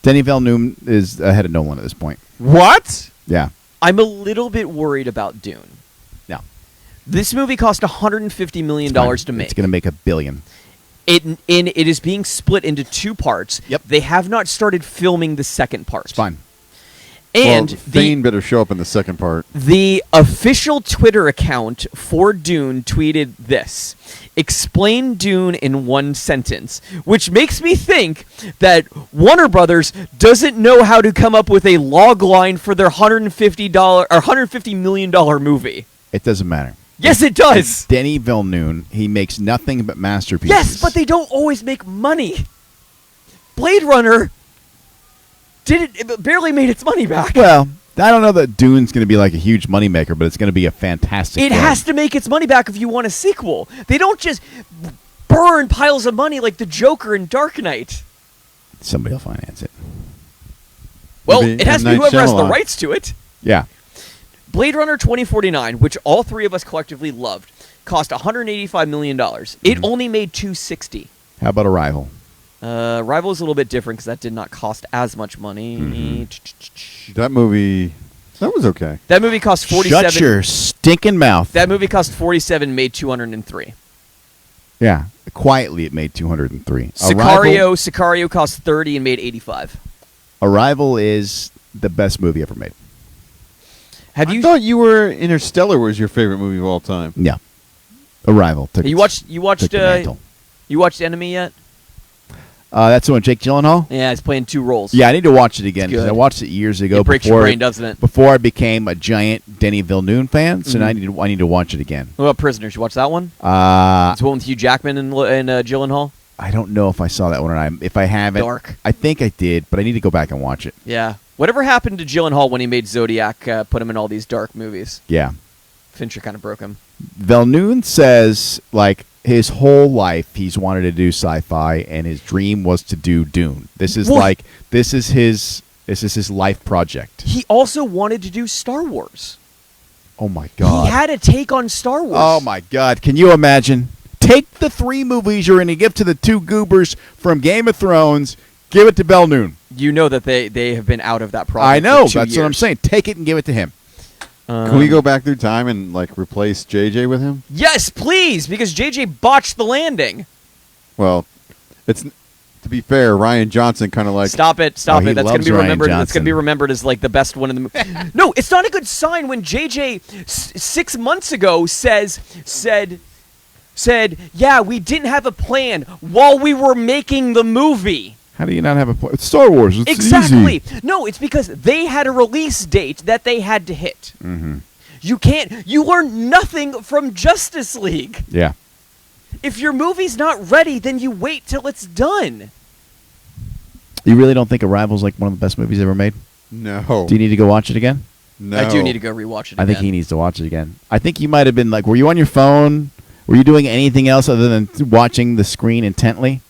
Denis Villeneuve is ahead of Nolan at this point. what? Yeah. I'm a little bit worried about Dune. No. This movie cost $150 million to make. It's going to make $1 billion. It is being split into 2 parts. Yep. They have not started filming the second part. It's fine. And well, Thane better show up in the second part. the official Twitter account for Dune tweeted this: "Explain Dune in 1 sentence," which makes me think that Warner Brothers doesn't know how to come up with a log line for their $150 million movie. It doesn't matter. Yes, it does. Denis Villeneuve, he makes nothing but masterpieces. Yes, but they don't always make money. Blade Runner it barely made its money back. Well, I don't know that Dune's going to be like a huge moneymaker, but it's going to be a fantastic It film. has to make its money back if you want a sequel. They don't just burn piles of money like the Joker in Dark Knight. Somebody will finance it. Well, Maybe it has to M. be Night whoever has the Shyamalan. rights to it. Yeah. Blade Runner 2049, which all 3 of us collectively loved, cost $185 million. It only made $260. How about Arrival? Rival is a little bit different because that did not cost as much money. That movie, that was okay. That movie cost 47. Shut your stinking mouth. That movie cost 47, made 203. Yeah. Quietly, it made 203. Sicario cost 30 and made 85. Arrival is the best movie ever made. Have I you thought you were Interstellar was your favorite movie of all time. Yeah. Arrival. Took you the watched mantle. you watched Enemy yet? That's the one, Jake Gyllenhaal? Yeah, he's playing 2 roles. Yeah, I need to watch it again It's because good. I watched it years ago. It breaks your brain, doesn't it? Before I became a giant Denis Villeneuve fan, so now I need to watch it again. What about Prisoners? You watch that one? Uh, It's the one with Hugh Jackman and Gyllenhaal. I don't know if I saw that one or not. If I haven't, Dark. I think I did, but I need to go back and watch it. Yeah. Whatever happened to Gyllenhaal when he made Zodiac? Put him in all these dark movies. Yeah. Fincher kind of broke him. Villeneuve says, like, his whole life he's wanted to do sci-fi, and his dream was to do Dune. This is Well- his life project. He also wanted to do Star Wars. Oh my God! He had a take on Star Wars. Oh my God! Can you imagine? Take the 3 movies you're going to give to the 2 goobers from Game of Thrones. Give it to Villeneuve. You know that they have been out of that project. I know. For 2 That's what I'm years. saying. Take it and give it to him. Can we go back through time and like replace JJ with him? Yes, please, because JJ botched the landing. Well, it's to be fair, Ryan Johnson kind of like Stop it! Oh, he That's going loves to be Ryan remembered. That's Johnson. going to be remembered as like the best one in the movie. No, it's not a good sign when JJ 6 months ago said, "Yeah, we didn't have a plan while we were making the movie." How do you not have a point? It's Star Wars. It's Exactly. easy. No, it's because they had a release date that they had to hit. Mm-hmm. You can't. You learn nothing from Justice League. Yeah. If your movie's not ready, then you wait till it's done. You really don't think Arrival's like one of the best movies ever made? No. Do you need to go watch it again? No. I do need to go rewatch it I again. think he needs to watch it again. I think you might have been like, were you on your phone? Were you doing anything else other than watching the screen intently?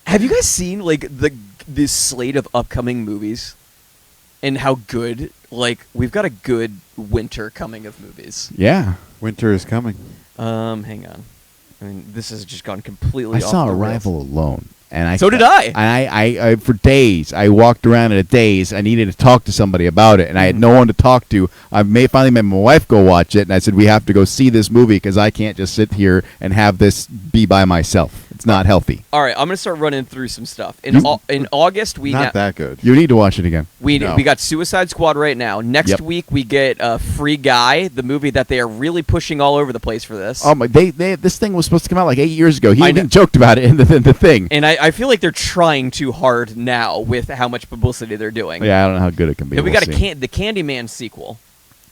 Have you guys seen like this slate of upcoming movies and how good? Like we've got a good winter coming of movies. Yeah. Winter is coming. Hang on. I mean, this has just gone completely. I off saw the Arrival alone. And So did I. And I for days, I walked around in a daze. I needed to talk to somebody about it, and I had no one to talk to. Finally made my wife go watch it, and I said, we have to go see this movie because I can't just sit here and have this be by myself. It's not healthy. All right, I'm gonna start running through some stuff. In August, we Not that good. You need to watch it again. we No. we got Suicide Squad right now. Next Yep. week we get Free Guy, the movie that they are really pushing all over the place for this. Oh my! This thing was supposed to come out like 8 years ago. He I even know. joked about it in the thing. And I feel like they're trying too hard now with how much publicity they're doing. Yeah, I don't know how good it can be. Then we We'll got see. the Candyman sequel.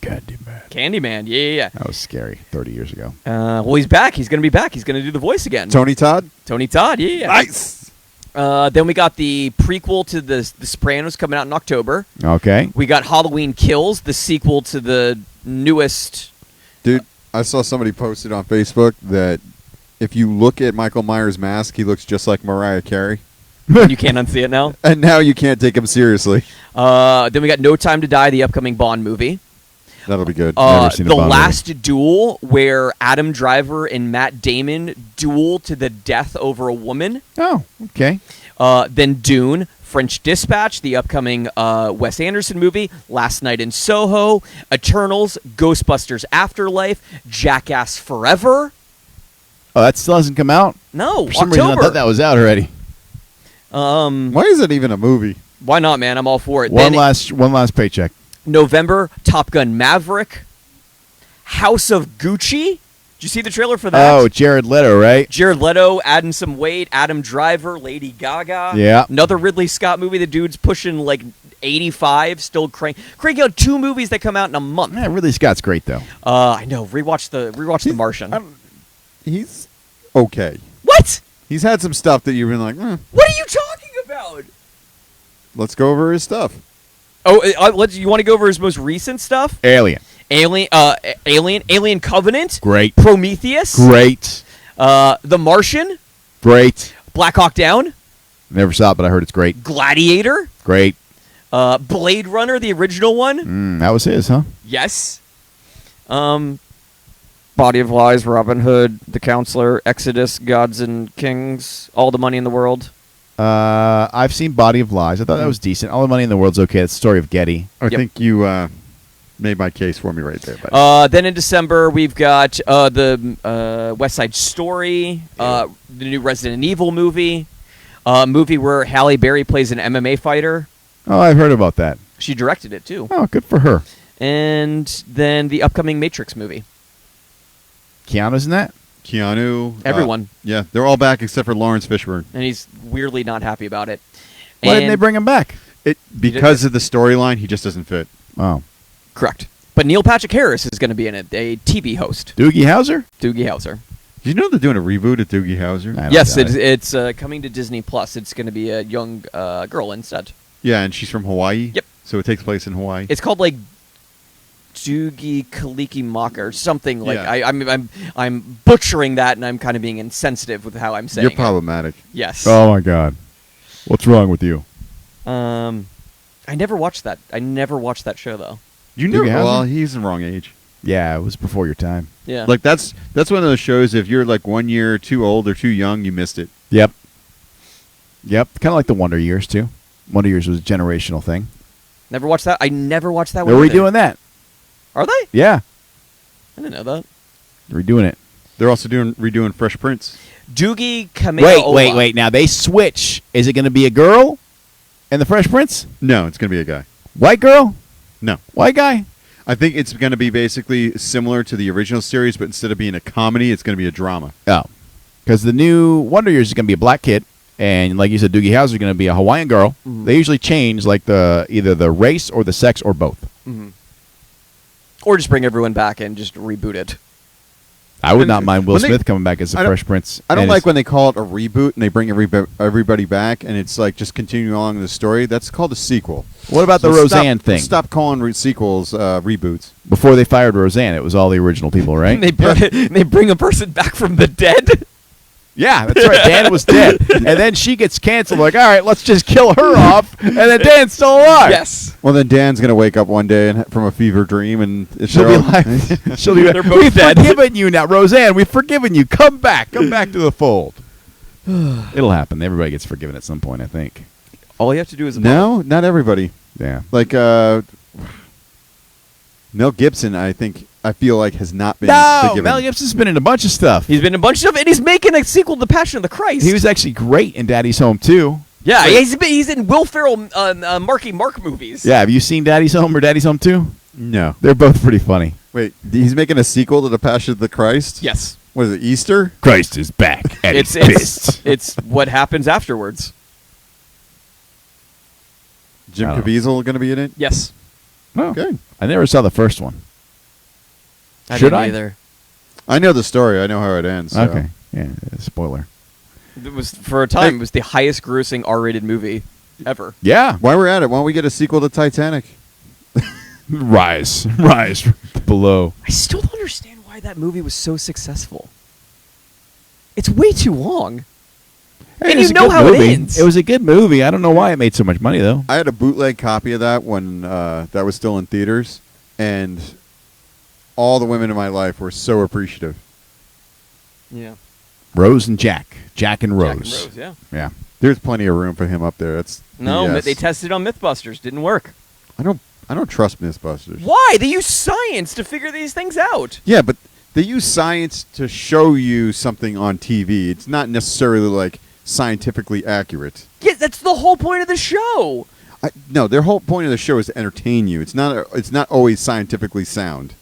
Candyman. Candyman, yeah. That was scary 30 years ago. Well, he's back. He's going to be back. He's going to do the voice again. Tony Todd? Tony Todd, yeah. Nice. Then we got the prequel to the Sopranos coming out in October. Okay. We got Halloween Kills, the sequel to the newest. Dude, I saw somebody posted on Facebook that if you look at Michael Myers' mask, he looks just like Mariah Carey. You can't unsee it now. And now you can't take him seriously. Then we got No Time to Die, the upcoming Bond movie. That'll be good. Never seen a The Bond Last Duel, where Adam Driver and Matt Damon duel to the death over a woman. Oh, okay. Then Dune, French Dispatch, the upcoming Wes Anderson movie, Last Night in Soho, Eternals, Ghostbusters Afterlife, Jackass Forever. Oh, that still hasn't come out? No, For some reason, I October. thought that was out already. Why is it even a movie? Why not, man? I'm all for it. One Then last paycheck. November, Top Gun Maverick, House of Gucci. Did you see the trailer for that? Oh, Jared Leto, right? Jared Leto, Addison Wade, Adam Driver, Lady Gaga. Yeah. Another Ridley Scott movie. The dude's pushing like 85, still cranking out 2 movies that come out in a month. Yeah, Ridley Scott's great though. I know. Rewatch The Martian. He's okay. What? He's had some stuff that you've been like, What are you talking about? let's go over his stuff. Oh, you want to go over his most recent stuff? Alien, Alien Covenant, great, Prometheus, great, The Martian, great. Black Hawk Down, Never saw it, but I heard it's great. Gladiator, Great. Blade Runner, the original one. That was his, huh? Yes. Body of Lies, Robin Hood, The Counselor, Exodus, Gods and Kings, All the Money in the World. I've seen Body of Lies. I thought that was decent. All the Money in the World's okay. It's the story of Getty. I Yep. think you made my case for me right there. Buddy. Then in December, we've got the West Side Story, the new Resident Evil movie, movie where Halle Berry plays an MMA fighter. Oh, I've heard about that. She directed it, too. Oh, good for her. And then the upcoming Matrix movie. Keanu's in that? Keanu. Everyone. Yeah, they're all back except for Lawrence Fishburne. And he's weirdly not happy about it. Why didn't they And- bring him back? Because of the storyline, he just doesn't fit. Oh. Correct. But Neil Patrick Harris is going to be in it, a TV host. Doogie Howser? Doogie Howser. Did you know they're doing a reboot of Doogie Howser? I don't Yes, doubt it. it's coming to Disney Plus. It's going to be a young girl instead. Yeah, and she's from Hawaii. Yep. So it takes place in Hawaii. It's called like Doogie Kaliki Maka or something like. Yeah. I'm butchering that, and I'm kind of being insensitive with how I'm saying. You're it. problematic. Yes. Oh, my God. What's wrong with you? I never watched that. I never watched that show though. You Doogie never. Howser? Well, he's in the wrong age. Yeah, it was before your time. Yeah. Like that's one of those shows. If you're like 1 year too old or too young, you missed it. Yep. Kind of like the Wonder Years, too. Wonder Years was a generational thing. Never watched that. I never watched that. They're one either. redoing that. Are they? Yeah. I didn't know that. They're redoing it. They're also redoing Fresh Prince. Doogie Kamehameha. Wait. Now, they switch. Is it going to be a girl in The Fresh Prince? No, it's gonna be a guy. White girl? No, White guy? I think it's gonna be basically similar to the original series, but instead of being a comedy, it's gonna be a drama. Oh. Because the new Wonder Years is going to be a black kid. And like you said, Doogie Howser is going to be a Hawaiian girl. Mhm. They usually change like either the race or the sex or both. Mhm. Or just bring everyone back and just reboot it. I would not mind Will when they- Smith coming back as the I don't- Fresh Prince. I don't and like his- when they call it a reboot and they bring everybody back and it's like just continuing along the story. That's called a sequel. What about the So Roseanne thing? Stop calling sequels reboots. Before they fired Roseanne, it was all the original people, right? They bring a person back from the dead. Yeah, that's right. Dan was dead. And then she gets canceled. Like, all right, let's just kill her off. And then Dan's still alive. Yes. Well, then Dan's gonna wake up one day and from a fever dream, and it's She'll be their own- like, she'll be They're like, both we've dead. forgiven you now. Roseanne, we've forgiven you. Come back. Come back to the fold. It'll happen. Everybody gets forgiven at some point, I think. All you have to do is No, not everybody. Yeah. Like Mel Gibson, I feel like has not been No, forgiven. Mel Gibson's been in a bunch of stuff. He's been in a bunch of stuff, and he's making a sequel to Passion of the Christ. He was actually great in Daddy's Home, too. yeah, he's in Will Ferrell Marky Mark movies. Yeah, have you seen Daddy's Home or Daddy's Home 2? No. They're both pretty funny. Wait, he's making a sequel to the Passion of the Christ? Yes. What is it, Easter? Christ is back and It's he's pissed. it's what happens afterwards. Jim I don't know. Caviezel going to be in it? Yes. Oh, Okay. I never saw the first one. I Should didn't I? either. I know the story. I know how it ends. So. Okay. Yeah, spoiler. It was for a time. It was the highest grossing R-rated movie ever. Yeah. While we're at it, why don't we get a sequel to Titanic? Rise below. I still don't understand why that movie was so successful. It's way too long. Hey, And it was you a know good how it movie. ends. It was a good movie. I don't know why it made so much money though. I had a bootleg copy of that when that was still in theaters, and all the women in my life were so appreciative. Yeah. Rose and Jack. Jack and Rose. Jack and Rose, yeah. Yeah. There's plenty of room for him up there. That's No, BS. they tested on MythBusters. Didn't work. I don't trust Mythbusters. Why? They use science to figure these things out. Yeah, but they use science to show you something on TV. It's not necessarily like scientifically accurate. Yeah, that's the whole point of the show. No, their whole point of the show is to entertain you. It's not always scientifically sound.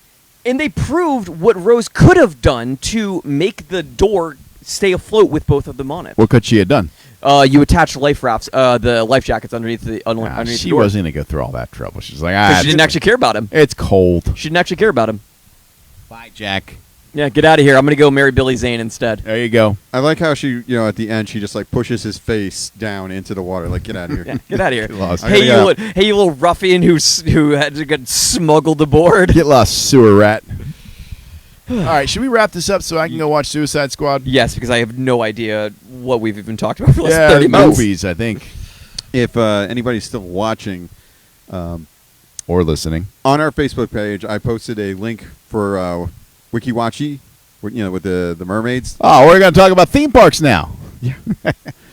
And they proved what Rose could have done to make the door stay afloat with both of them on it. What could she have done? You attach life rafts, the life jackets underneath the underneath She the door. wasn't gonna go through all that trouble. She's like, 'Cause she didn't actually care about him. It's cold. She didn't actually care about him. Bye, Jack. Yeah, get out of here. I'm gonna go marry Billy Zane instead. There you go. I like how she, at the end, she just like pushes his face down into the water. Like, get out of here. Yeah, get out of here. Get lost. Hey, I you, gotta hey, you little ruffian who had to get smuggled aboard. Get lost, sewer rat. All right, should we wrap this up so I can go watch Suicide Squad? Yes, because I have no idea what we've even talked about for the last Yeah, 30 minutes. movies, I think, If anybody's still watching, or listening. on our Facebook page, I posted a link for WikiWatchy, with the mermaids. Oh, we're gonna talk about theme parks now.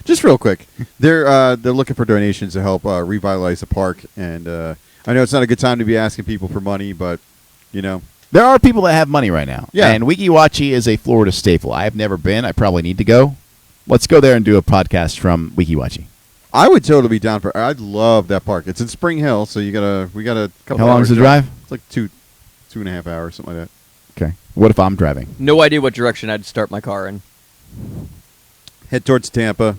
Just real quick, they're looking for donations to help revitalize the park, and I know it's not a good time to be asking people for money, but There are people that have money right now. Yeah. And WikiWatchy is a Florida staple. I have never been. I probably need to go. Let's go there and do a podcast from WikiWatchy. I would totally be down for. I'd love that park. It's in Spring Hill, so we got a couple. How long is hours the drive? It's like 2.5 hours, something like that. Okay. What if I'm driving? No idea what direction I'd start my car in. Head towards Tampa,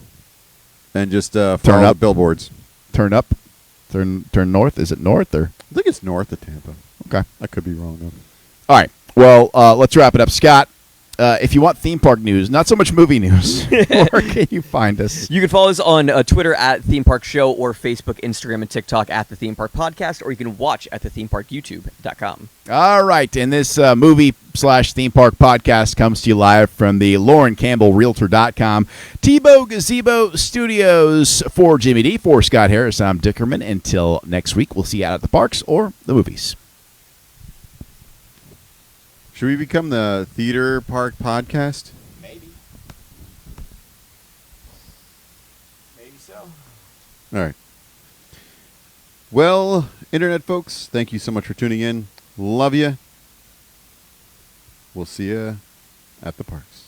and just follow up. the billboards. Turn up? Turn north? Is it north or? I think it's north of Tampa. Okay. I could be wrong though. All right. Well, let's wrap it up. Scott, if you want theme park news, not so much movie news, where can you find us? You can follow us on Twitter at Theme Park Show or Facebook, Instagram, and TikTok at The Theme Park Podcast, or you can watch at thethemeparkyoutube.com. All right. And this movie/theme park podcast comes to you live from the Lauren Campbell Realtor.com Tebow Gazebo Studios. For Jimmy D, for Scott Harris, I'm Dickerman. Until next week, we'll see you out at the parks or the movies. Should we become the Theater Park Podcast? Maybe so. All right. Well, Internet folks, thank you so much for tuning in. Love you. We'll see you at the parks.